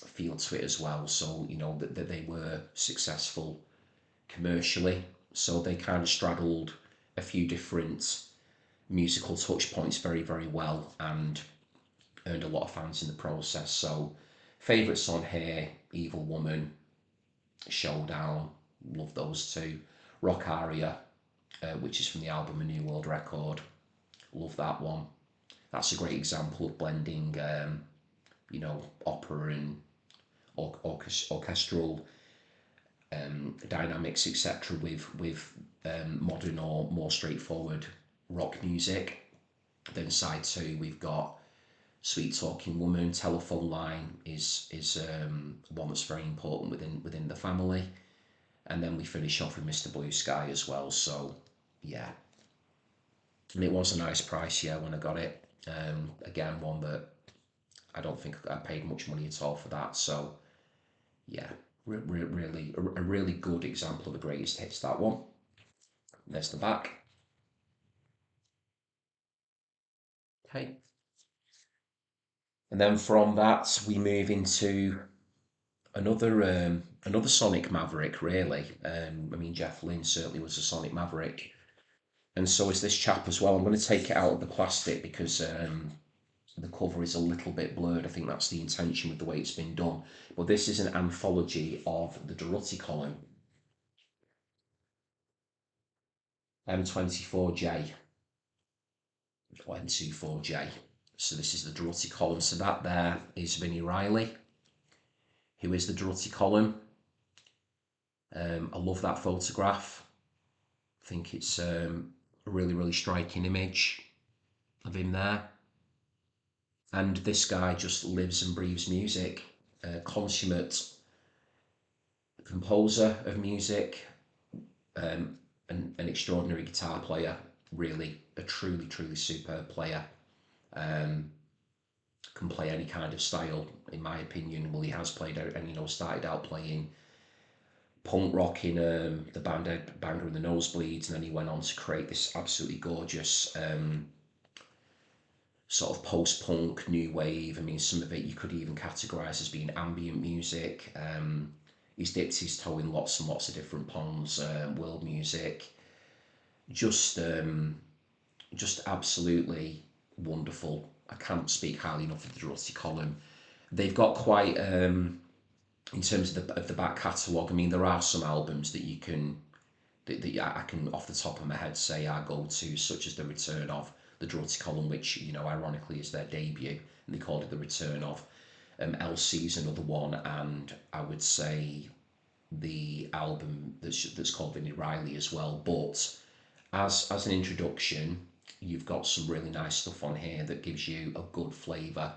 feel to it as well. So, you know, that they were successful commercially, so they kind of straddled a few different musical touch points very well, and earned a lot of fans in the process. So favourites on here: Evil Woman, Showdown, love those two. Rock Aria, which is from the album A New World Record, love that one. That's a great example of blending you know, opera and orchestral dynamics, etc., with modern or more straightforward rock music. Then side two, we've got Sweet Talking Woman, Telephone Line is one that's very important within the family. And then we finish off with Mr. Blue Sky as well. So yeah, and it was a nice price, yeah, when I got it. Again, one that I don't think I paid much money at all for that. So yeah, really a really good example of the greatest hits, that one. There's the back. Okay. And then from that we move into another Sonic Maverick, really. I mean, Jeff Lynne certainly was a Sonic Maverick, and so is this chap as well. I'm going to take it out of the plastic because the cover is a little bit blurred. I think that's the intention with the way it's been done. But this is an anthology of the Durutti Column, M24J, or M24J. So this is the Durutti Column. So that there is Vinnie Riley, who is the Durutti Column. I love that photograph. I think it's a really striking image of him there. And this guy just lives and breathes music. Consummate composer of music, an extraordinary guitar player, really a truly superb player. Can play any kind of style, in my opinion. Well, he has played out, and started out playing punk rock in the band Banger in the Nosebleeds, and then he went on to create this absolutely gorgeous sort of post-punk, new wave. I mean, some of it you could even categorise as being ambient music. He's dipped his toe in lots and lots of different ponds, world music. Just absolutely wonderful. I can't speak highly enough of the Durutti Column. They've got quite, in terms of the back catalogue, I mean, there are some albums that you can, that I can off the top of my head say are go-to, such as The Return of the Durutti Column, which, ironically is their debut, and they called it The Return of. LC's another one, and I would say the album that's called Vinnie Riley as well. But as an introduction, you've got some really nice stuff on here that gives you a good flavour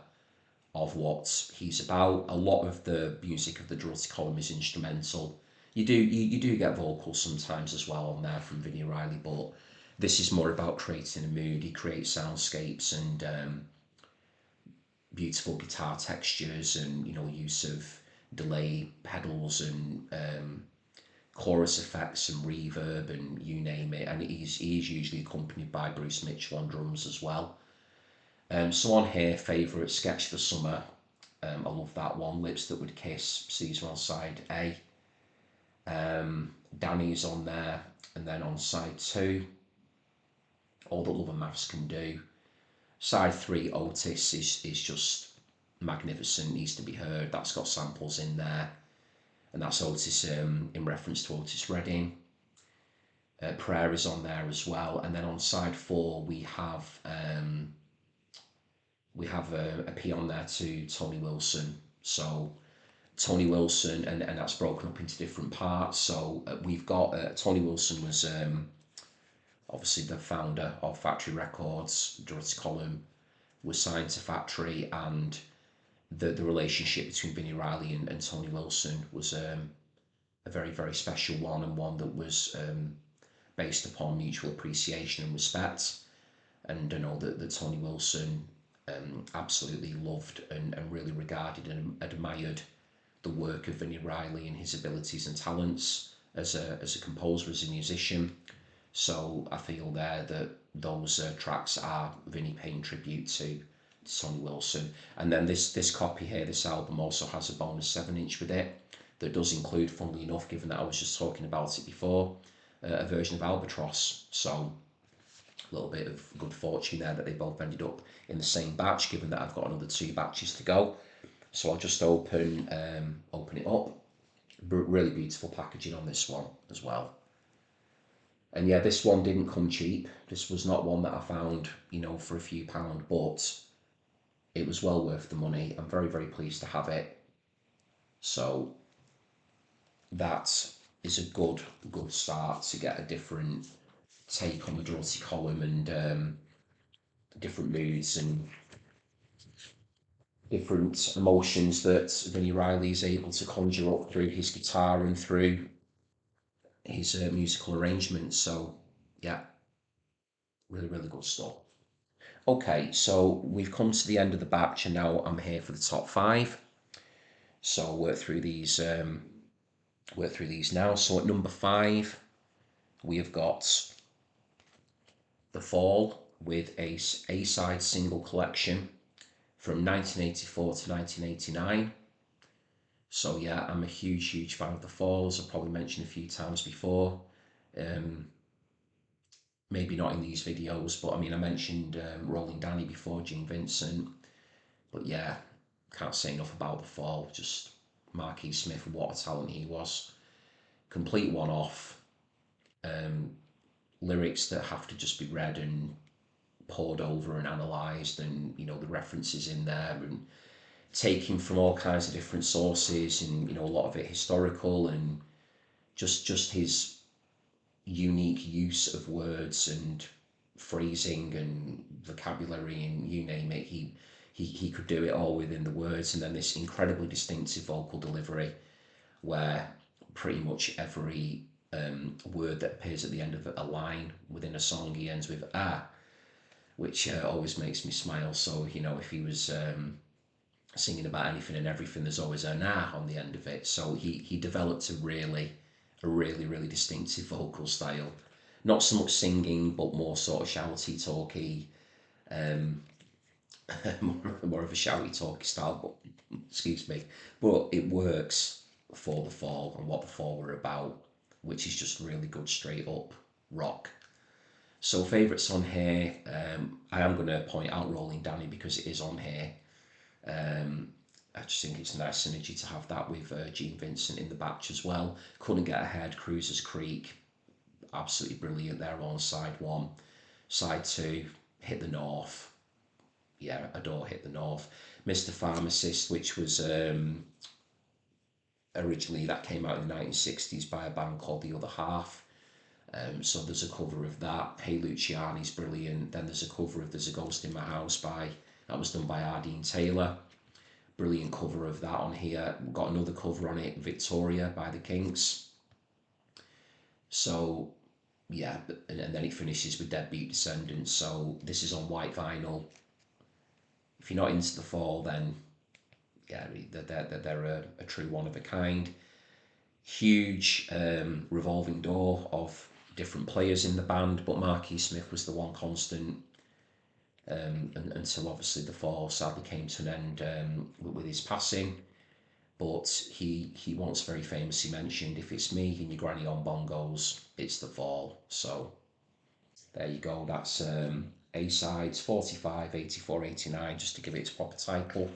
of what he's about. A lot of the music of the Durutti Column is instrumental. You do get vocals sometimes as well on there from Vinnie Riley, but this is more about creating a mood. He creates soundscapes and beautiful guitar textures, and use of delay pedals and chorus effects and reverb and you name it. And he's usually accompanied by Bruce Mitchell on drums as well. So on here, favourite, Sketch for Summer. I love that one. Lips That Would Kiss, Caesar on side A. Danny's on there, and then on side 2, All That Love and Maths Can Do. Side 3, Otis, is just magnificent, needs to be heard. That's got samples in there, and that's Otis in reference to Otis Redding. Prayer is on there as well, and then on side 4 we have a P on there to Tony Wilson. So Tony Wilson, and that's broken up into different parts. So we've got Tony Wilson was obviously the founder of Factory Records. Durutti Column was signed to Factory, and the relationship between Vinnie Riley and Tony Wilson was a very special one, and one that was based upon mutual appreciation and respect. And I know that Tony Wilson absolutely loved and really regarded and admired the work of Vinnie Riley and his abilities and talents as a composer, as a musician. So I feel there that those tracks are Vinnie paying tribute to Tony Wilson. And then this copy here, this album also has a bonus 7-inch with it that does include, funnily enough, given that I was just talking about it before, a version of Albatross. So a little bit of good fortune there that they both ended up in the same batch, given that I've got another 2 batches to go. So I'll just open it up. Really beautiful packaging on this one as well. And yeah, this one didn't come cheap. This was not one that I found, for a few pound, but it was well worth the money. I'm very pleased to have it. So that is a good start to get a different take on the Durutti Column and different moods and different emotions that Vinnie Riley is able to conjure up through his guitar and through his musical arrangements. So, yeah, really, really good stuff. Okay, so we've come to the end of the batch, and now I'm here for the top five. So I'll work through these. Work through these now. So at number five, we have got The Fall with a A-side single collection from 1984 to 1989. So yeah, I'm a huge fan of The Fall, as I've probably mentioned a few times before. Maybe not in these videos, but I mean, I mentioned Rolling Danny before, Gene Vincent. But yeah, can't say enough about The Fall. Just Marquis Smith, what a talent he was. Complete one-off. Lyrics that have to just be read and pored over and analysed, and you know, the references in there and taken from all kinds of different sources, and you know, a lot of it historical, and just his unique use of words and phrasing and vocabulary, and you name it, he could do it all within the words. And then this incredibly distinctive vocal delivery where pretty much every word that appears at the end of a line within a song, he ends with ah, which always makes me smile. So you know, if he was singing about anything and everything, there's always an ah on the end of it. So he developed a really distinctive vocal style. Not so much singing, but more sort of shouty, talky, um, more of a shouty, talky style. But excuse me, but it works for The Fall and what The Fall were about, which is just really good, straight up rock. So favourites on here, I am going to point out Rolling Danny because it is on here. I just think it's a nice synergy to have that with Gene Vincent in the batch as well. Couldn't Get Ahead, Cruisers Creek, absolutely brilliant there on side one. Side two, Hit the North. Yeah, adore Hit the North. Mr. Pharmacist, which was originally, that came out in the 1960s by a band called The Other Half. So there's a cover of that. Hey Luciani's brilliant. Then there's a cover of There's a Ghost in My House that was done by Ardeen Taylor. Brilliant cover of that on here. We've got another cover on it, Victoria by the Kinks. So yeah, and then it finishes with Deadbeat Descendants. So this is on white vinyl. If you're not into The Fall, then yeah, they're a true one of a kind. Huge revolving door of different players in the band, but Marquis Smith was the one constant until obviously The Fall sadly came to an end with his passing. But he once very famously mentioned, if it's me and your granny on bongos, it's The Fall. So there you go, that's A-sides 45, 84, 89, just to give it its proper title.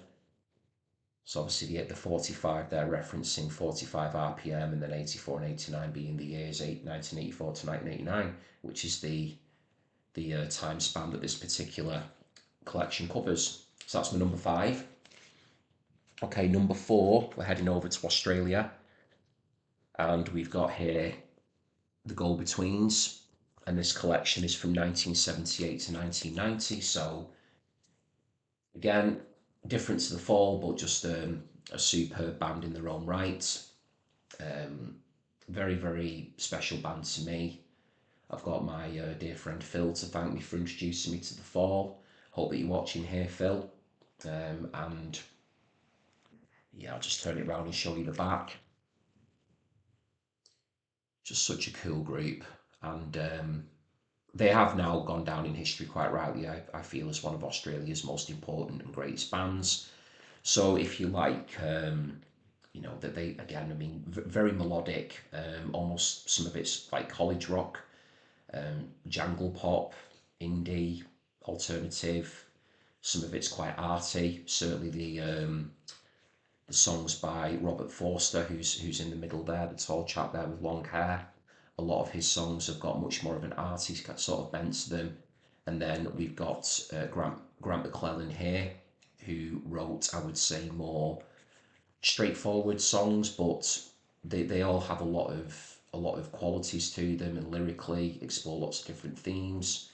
So obviously the 45 they're referencing 45 RPM, and then 84 and 89 being the years 1984 to 1989, which is the time span that this particular collection covers. So that's my number five. Okay, number four, we're heading over to Australia, and we've got here the Go-Betweens, and this collection is from 1978 to 1990. So again, different to The Fall, but just a superb band in their own right. Very special band to me. I've got my dear friend Phil to thank me for introducing me to The Fall. Hope that you're watching here, Phil. And yeah, I'll just turn it around and show you the back. Just such a cool group, and they have now gone down in history quite rightly, I feel, as one of Australia's most important and greatest bands. So if you like, you know, that they, again, I mean, very melodic, almost some of it's like college rock, jangle pop, indie, alternative. Some of it's quite arty. Certainly the songs by Robert Forster, who's in the middle there, the tall chap there with long hair. A lot of his songs have got much more of an arty sort of bent to them. And then we've got Grant McClellan here, who wrote, I would say, more straightforward songs, but they all have a lot of qualities to them, and lyrically explore lots of different themes.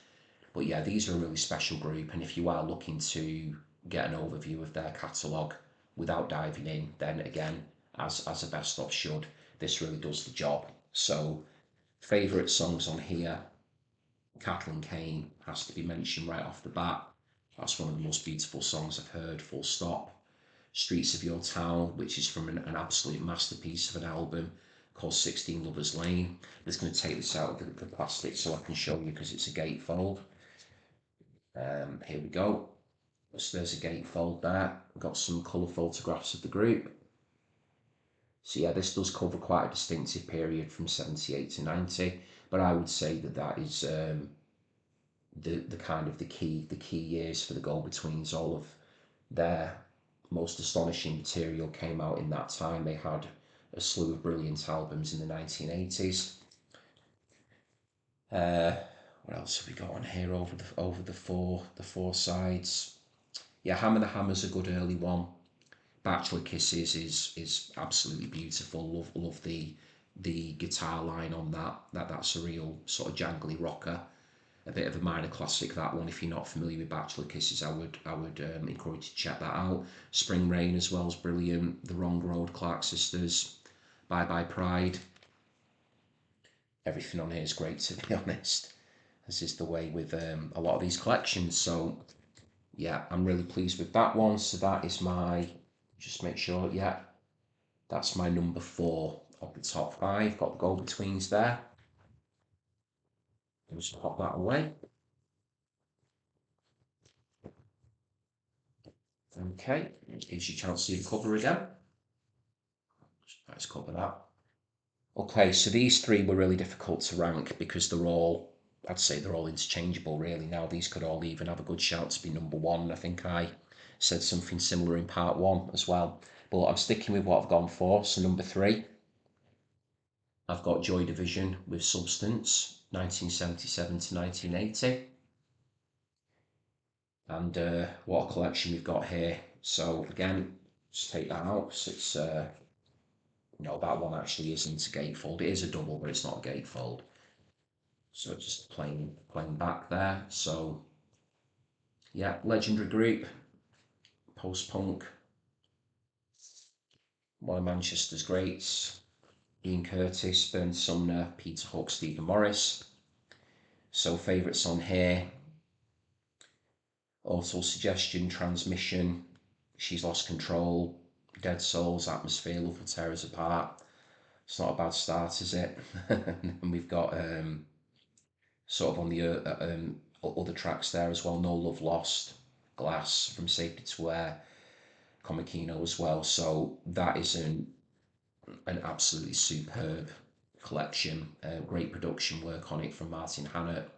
But yeah, these are a really special group, and if you are looking to get an overview of their catalogue without diving in, then again, as a best of should, this really does the job. So favourite songs on here, Cattle and Cane has to be mentioned right off the bat. That's one of the most beautiful songs I've heard, full stop. Streets of Your Town, which is from an absolute masterpiece of an album called 16 Lovers Lane. I'm just going to take this out of the plastic so I can show you because it's a gatefold. Here we go. So there's a gatefold there. We've got some colour photographs of the group. So yeah, this does cover quite a distinctive period from 78 to 90, but I would say that that is the kind of the key years for the Go-Betweens. All of their most astonishing material came out in that time. They had a slew of brilliant albums in the 1980s. What else have we got on here over the four sides? Yeah, Hammer the Hammer's a good early one. Bachelor Kisses is absolutely beautiful. Love the guitar line on that's a real sort of jangly rocker. A bit of a minor classic, that one. If you're not familiar with Bachelor Kisses, I would encourage you to check that out. Spring Rain as well is brilliant. The Wrong Road, Clark Sisters, Bye Bye Pride. Everything on here is great, to be honest, as is the way with a lot of these collections. So yeah, I'm really pleased with that one. So that is my, just make sure, yeah, that's my number 4 of the top 5. Got the Go-Betweens there. Just pop that away. Okay, gives you a chance to see the cover again. Let's cover that. Okay, so these 3 were really difficult to rank because they're all, I'd say they're all interchangeable really. Now these could all even have a good shout to be number 1. I think I said something similar in part 1 as well, but I'm sticking with what I've gone for. So number 3, I've got Joy Division with Substance, 1977 to 1980. And what a collection we've got here. So again, just take that out. So it's no, that one actually isn't a gatefold. It is a double, but it's not a gatefold. So just plain back there. So yeah, legendary group, post-punk, one of Manchester's greats. Ian Curtis, Ben Sumner, Peter Hook, Stephen Morris. So favourites on here, Auto Suggestion, Transmission, She's Lost Control, Dead Souls, Atmosphere, Love Will Tear Us Apart. It's not a bad start, is it? And we've got sort of on the other tracks there as well, No Love Lost, Glass, From Safety to Where, Comicino as well. So that is an absolutely superb collection. Great production work on it from Martin Hannett.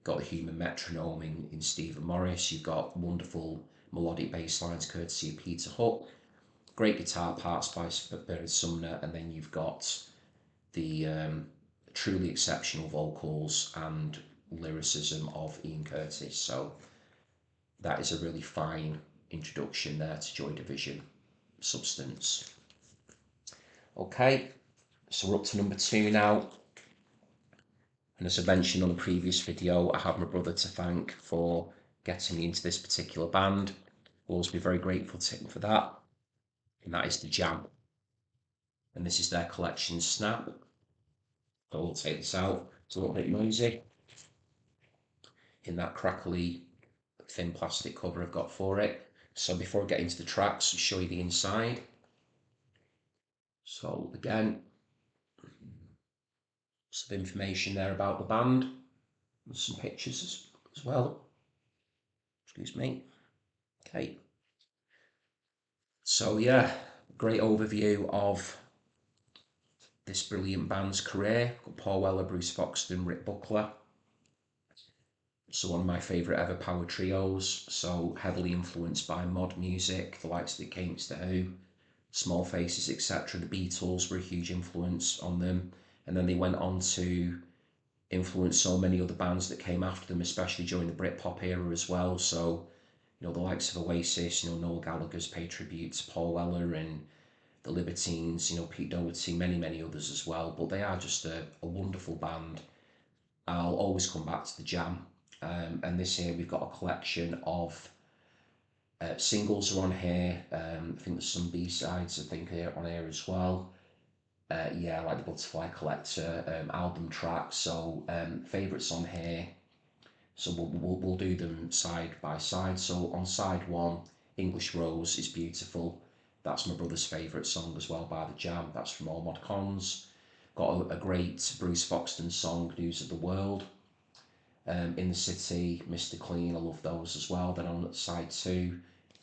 Got the human metronome in Stephen Morris. You've got wonderful melodic bass lines courtesy of Peter Hook. Great guitar parts by Ben Sumner, and then you've got the truly exceptional vocals and lyricism of Ian Curtis. So that is a really fine introduction there to Joy Division, Substance. Okay, so we're up to number 2 now. And as I mentioned on the previous video, I have my brother to thank for getting me into this particular band. I'll always be very grateful to him for that. And that is The Jam. And this is their collection Snap. So we'll take this out. It's a little bit noisy. In that crackly, thin plastic cover I've got for it. So before I get into the tracks, I'll show you the inside. So again, some information there about the band. There's some pictures as well. Excuse me. Okay. So yeah, great overview of this brilliant band's career. Got Paul Weller, Bruce Foxton, Rick Buckler. So one of my favourite ever power trios. So heavily influenced by mod music, the likes of the Kinks, The Who, Small Faces, etc. The Beatles were a huge influence on them. And then they went on to influence so many other bands that came after them, especially during the Britpop era as well. So, you know, the likes of Oasis, you know, Noel Gallagher's paid tribute to Paul Weller, and the Libertines, you know, Pete Doherty, many others as well. But they are just a wonderful band. I'll always come back to The Jam. And this here, we've got a collection of Singles are on here. I think there's some B-sides, I think, here on here as well. Yeah, like the Butterfly Collector album tracks. So favourites on here. So we'll do them side by side. So on side one, English Rose is beautiful. That's my brother's favourite song as well by The Jam. That's from All Mod Cons. Got a great Bruce Foxton song, News of the World. In the City, Mr. Clean, I love those as well. Then on side two,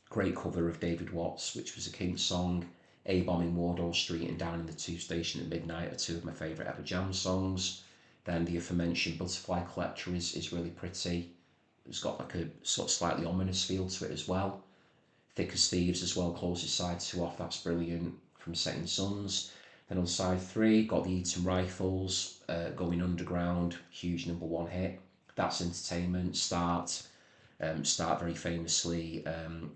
great cover of David Watts, which was a Kinks song. A-Bomb in Wardour Street and Down in the Tube Station at Midnight are two of my favourite ever Jam songs. Then the aforementioned Butterfly Collector is really pretty. It's got like a sort of slightly ominous feel to it as well. Thick as Thieves as well closes side two off. That's brilliant from Setting Suns. Then on side three, got the Eton Rifles, Going Underground, huge number one hit. That's Entertainment. Start very famously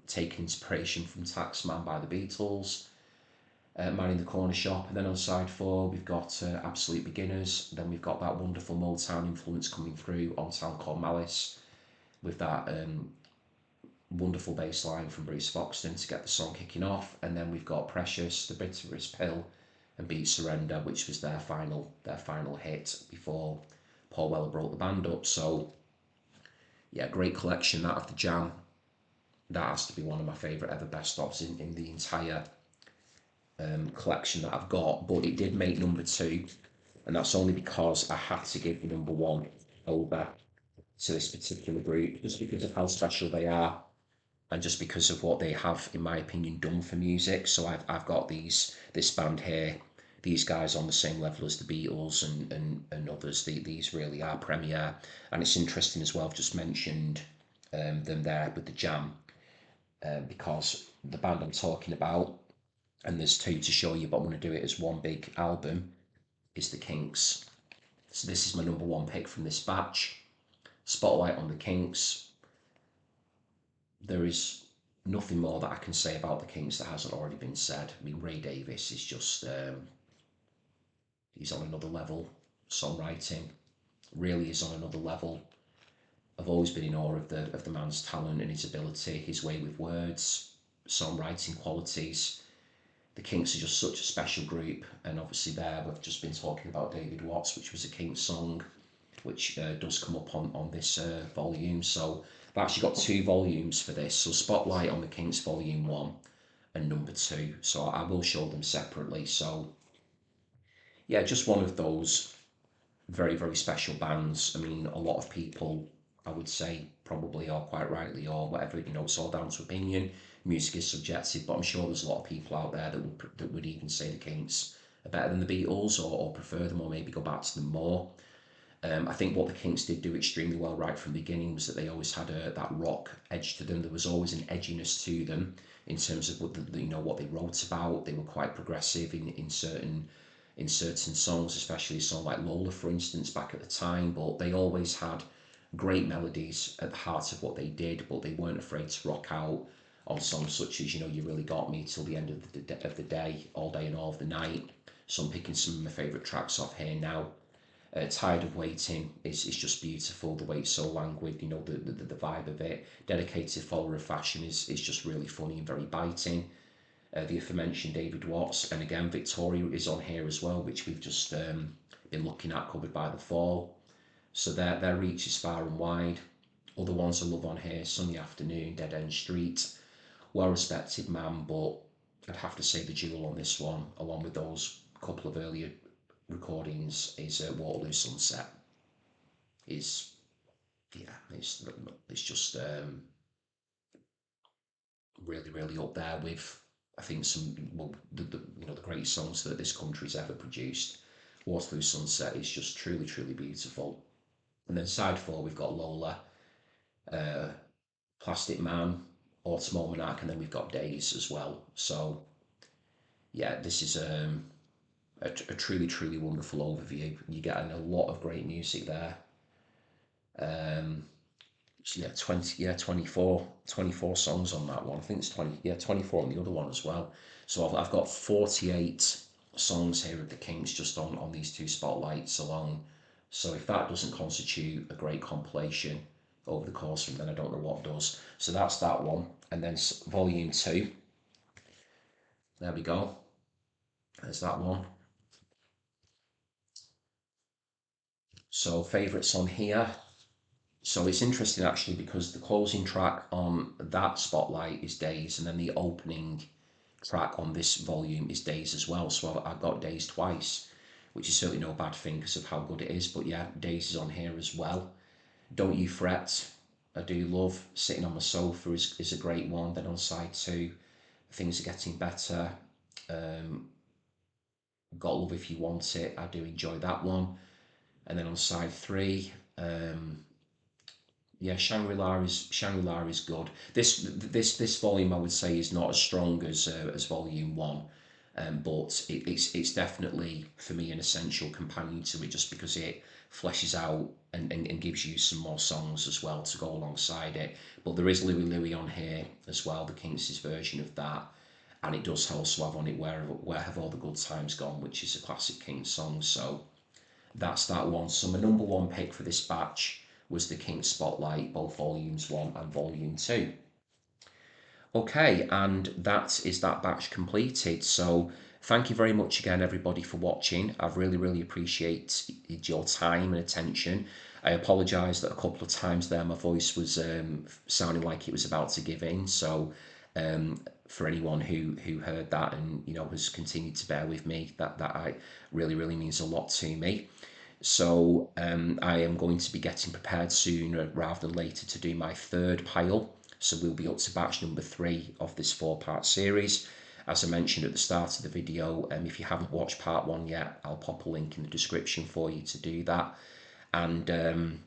taking inspiration from Taxman by the Beatles. Man in the Corner Shop, and then on side four we've got Absolute Beginners. Then we've got that wonderful Motown influence coming through on Town Called Malice with that wonderful bass line from Bruce Foxton to get the song kicking off. And then we've got Precious, The Bitterest Pill, and Beat Surrender, which was their final hit before Paul Weller broke the band up. So yeah, great collection that of The Jam. That has to be one of my favourite ever best ofs in the entire collection that I've got, but it did make number two, and that's only because I had to give number one over to this particular group, just because of how special they are, and just because of what they have, in my opinion, done for music. So I've got this band here, these guys on the same level as the Beatles and others. These really are premier, and it's interesting as well. I've just mentioned them there with the Jam, because the band I'm talking about, and there's two to show you, but I'm going to do it as one big album, is the Kinks. So this is my number one pick from this batch. Spotlight on the Kinks. There is nothing more that I can say about the Kinks that hasn't already been said. I mean, Ray Davies is just, he's on another level. Songwriting really is on another level. I've always been in awe of the man's talent and his ability, his way with words, songwriting qualities. The Kinks are just such a special group, and obviously there we've just been talking about David Watts, which was a Kinks song, which does come up on this volume. So I've actually got two volumes for this. So Spotlight on the Kinks volume 1 and number 2. So I will show them separately. So yeah, just one of those very, very special bands. I mean, a lot of people, I would say, probably, or quite rightly, or whatever, it's all down to opinion. Music is subjective, but I'm sure there's a lot of people out there that would even say the Kinks are better than the Beatles, or prefer them, or maybe go back to them more. I think what the Kinks did do extremely well right from the beginning was that they always had that rock edge to them. There was always an edginess to them in terms of what what they wrote about. They were quite progressive in certain songs, especially a song like Lola, for instance, back at the time. But they always had great melodies at the heart of what they did, but they weren't afraid to rock out on songs such as You Really Got Me, Till the End of the Day, All Day and All of the Night. So I'm picking some of my favourite tracks off here now. Tired of Waiting is just beautiful, the way it's so languid, the vibe of it. Dedicated Follower of Fashion is just really funny and very biting. The aforementioned David Watts, and again Victoria is on here as well, which we've just been looking at, Covered by the Fall. So their reach is far and wide. Other ones I love on here: Sunny Afternoon, Dead End Street, Well Respected Man, but I'd have to say the jewel on this one, along with those couple of earlier recordings, is Waterloo Sunset. It's just really, really up there with, I think, the greatest songs that this country's ever produced. Waterloo Sunset is just truly, truly beautiful. And then side 4 we've got Lola, Plastic Man, Autumn Almanac, and then we've got Days as well. So yeah, this is a truly, truly wonderful overview. You're getting a lot of great music there. So yeah, 24 songs on that one. I think it's 24 on the other one as well. So I've got 48 songs here of the Kinks just on these two spotlights alone. So if that doesn't constitute a great compilation, over the course, and then I don't know what does. So that's that one. And then volume 2, there we go, there's that one. So favourites on here. So it's interesting actually, because the closing track on that Spotlight is Days, and then the opening track on this volume is Days as well. So I've got Days twice, which is certainly no bad thing because of how good it is. But yeah, Days is on here as well. Don't You Fret, I do love. Sitting on My Sofa is a great one. Then on side 2, Things Are Getting Better. Got Love If You Want It, I do enjoy that one. And then on side 3, yeah, Shangri-La is good. This volume, I would say, is not as strong as volume 1, but it's definitely for me an essential companion to it, just because it fleshes out and gives you some more songs as well to go alongside it. But there is Louie Louie on here as well, the Kinks' version of that, and it does also have on it Where Have All the Good Times Gone, which is a classic Kinks song. So that's that one. So my number 1 pick for this batch was the Kinks Spotlight, both volumes 1 and volume 2. Okay, and that is that batch completed. So thank you very much again, everybody, for watching. I've really appreciated your time and attention. I apologise that a couple of times there my voice was sounding like it was about to give in. So for anyone who heard that and has continued to bear with me, that I really means a lot to me. So I am going to be getting prepared sooner rather than later to do my 3rd pile. So we'll be up to batch number 3 of this 4-part series. As I mentioned at the start of the video, if you haven't watched part 1 yet, I'll pop a link in the description for you to do that. And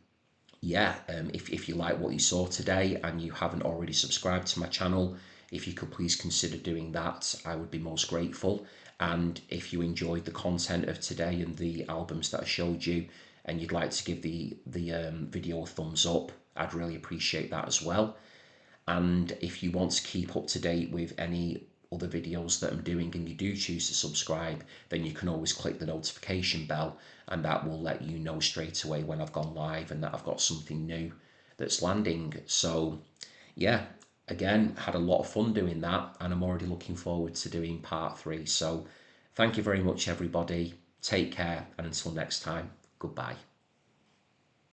yeah, if you like what you saw today and you haven't already subscribed to my channel, if you could please consider doing that, I would be most grateful. And if you enjoyed the content of today and the albums that I showed you, and you'd like to give the video a thumbs up, I'd really appreciate that as well. And if you want to keep up to date with any other videos that I'm doing and you do choose to subscribe, then you can always click the notification bell, and that will let you know straight away when I've gone live and that I've got something new that's landing. So yeah, again, had a lot of fun doing that, and I'm already looking forward to doing part 3. So thank you very much, everybody. Take care, and until next time, goodbye.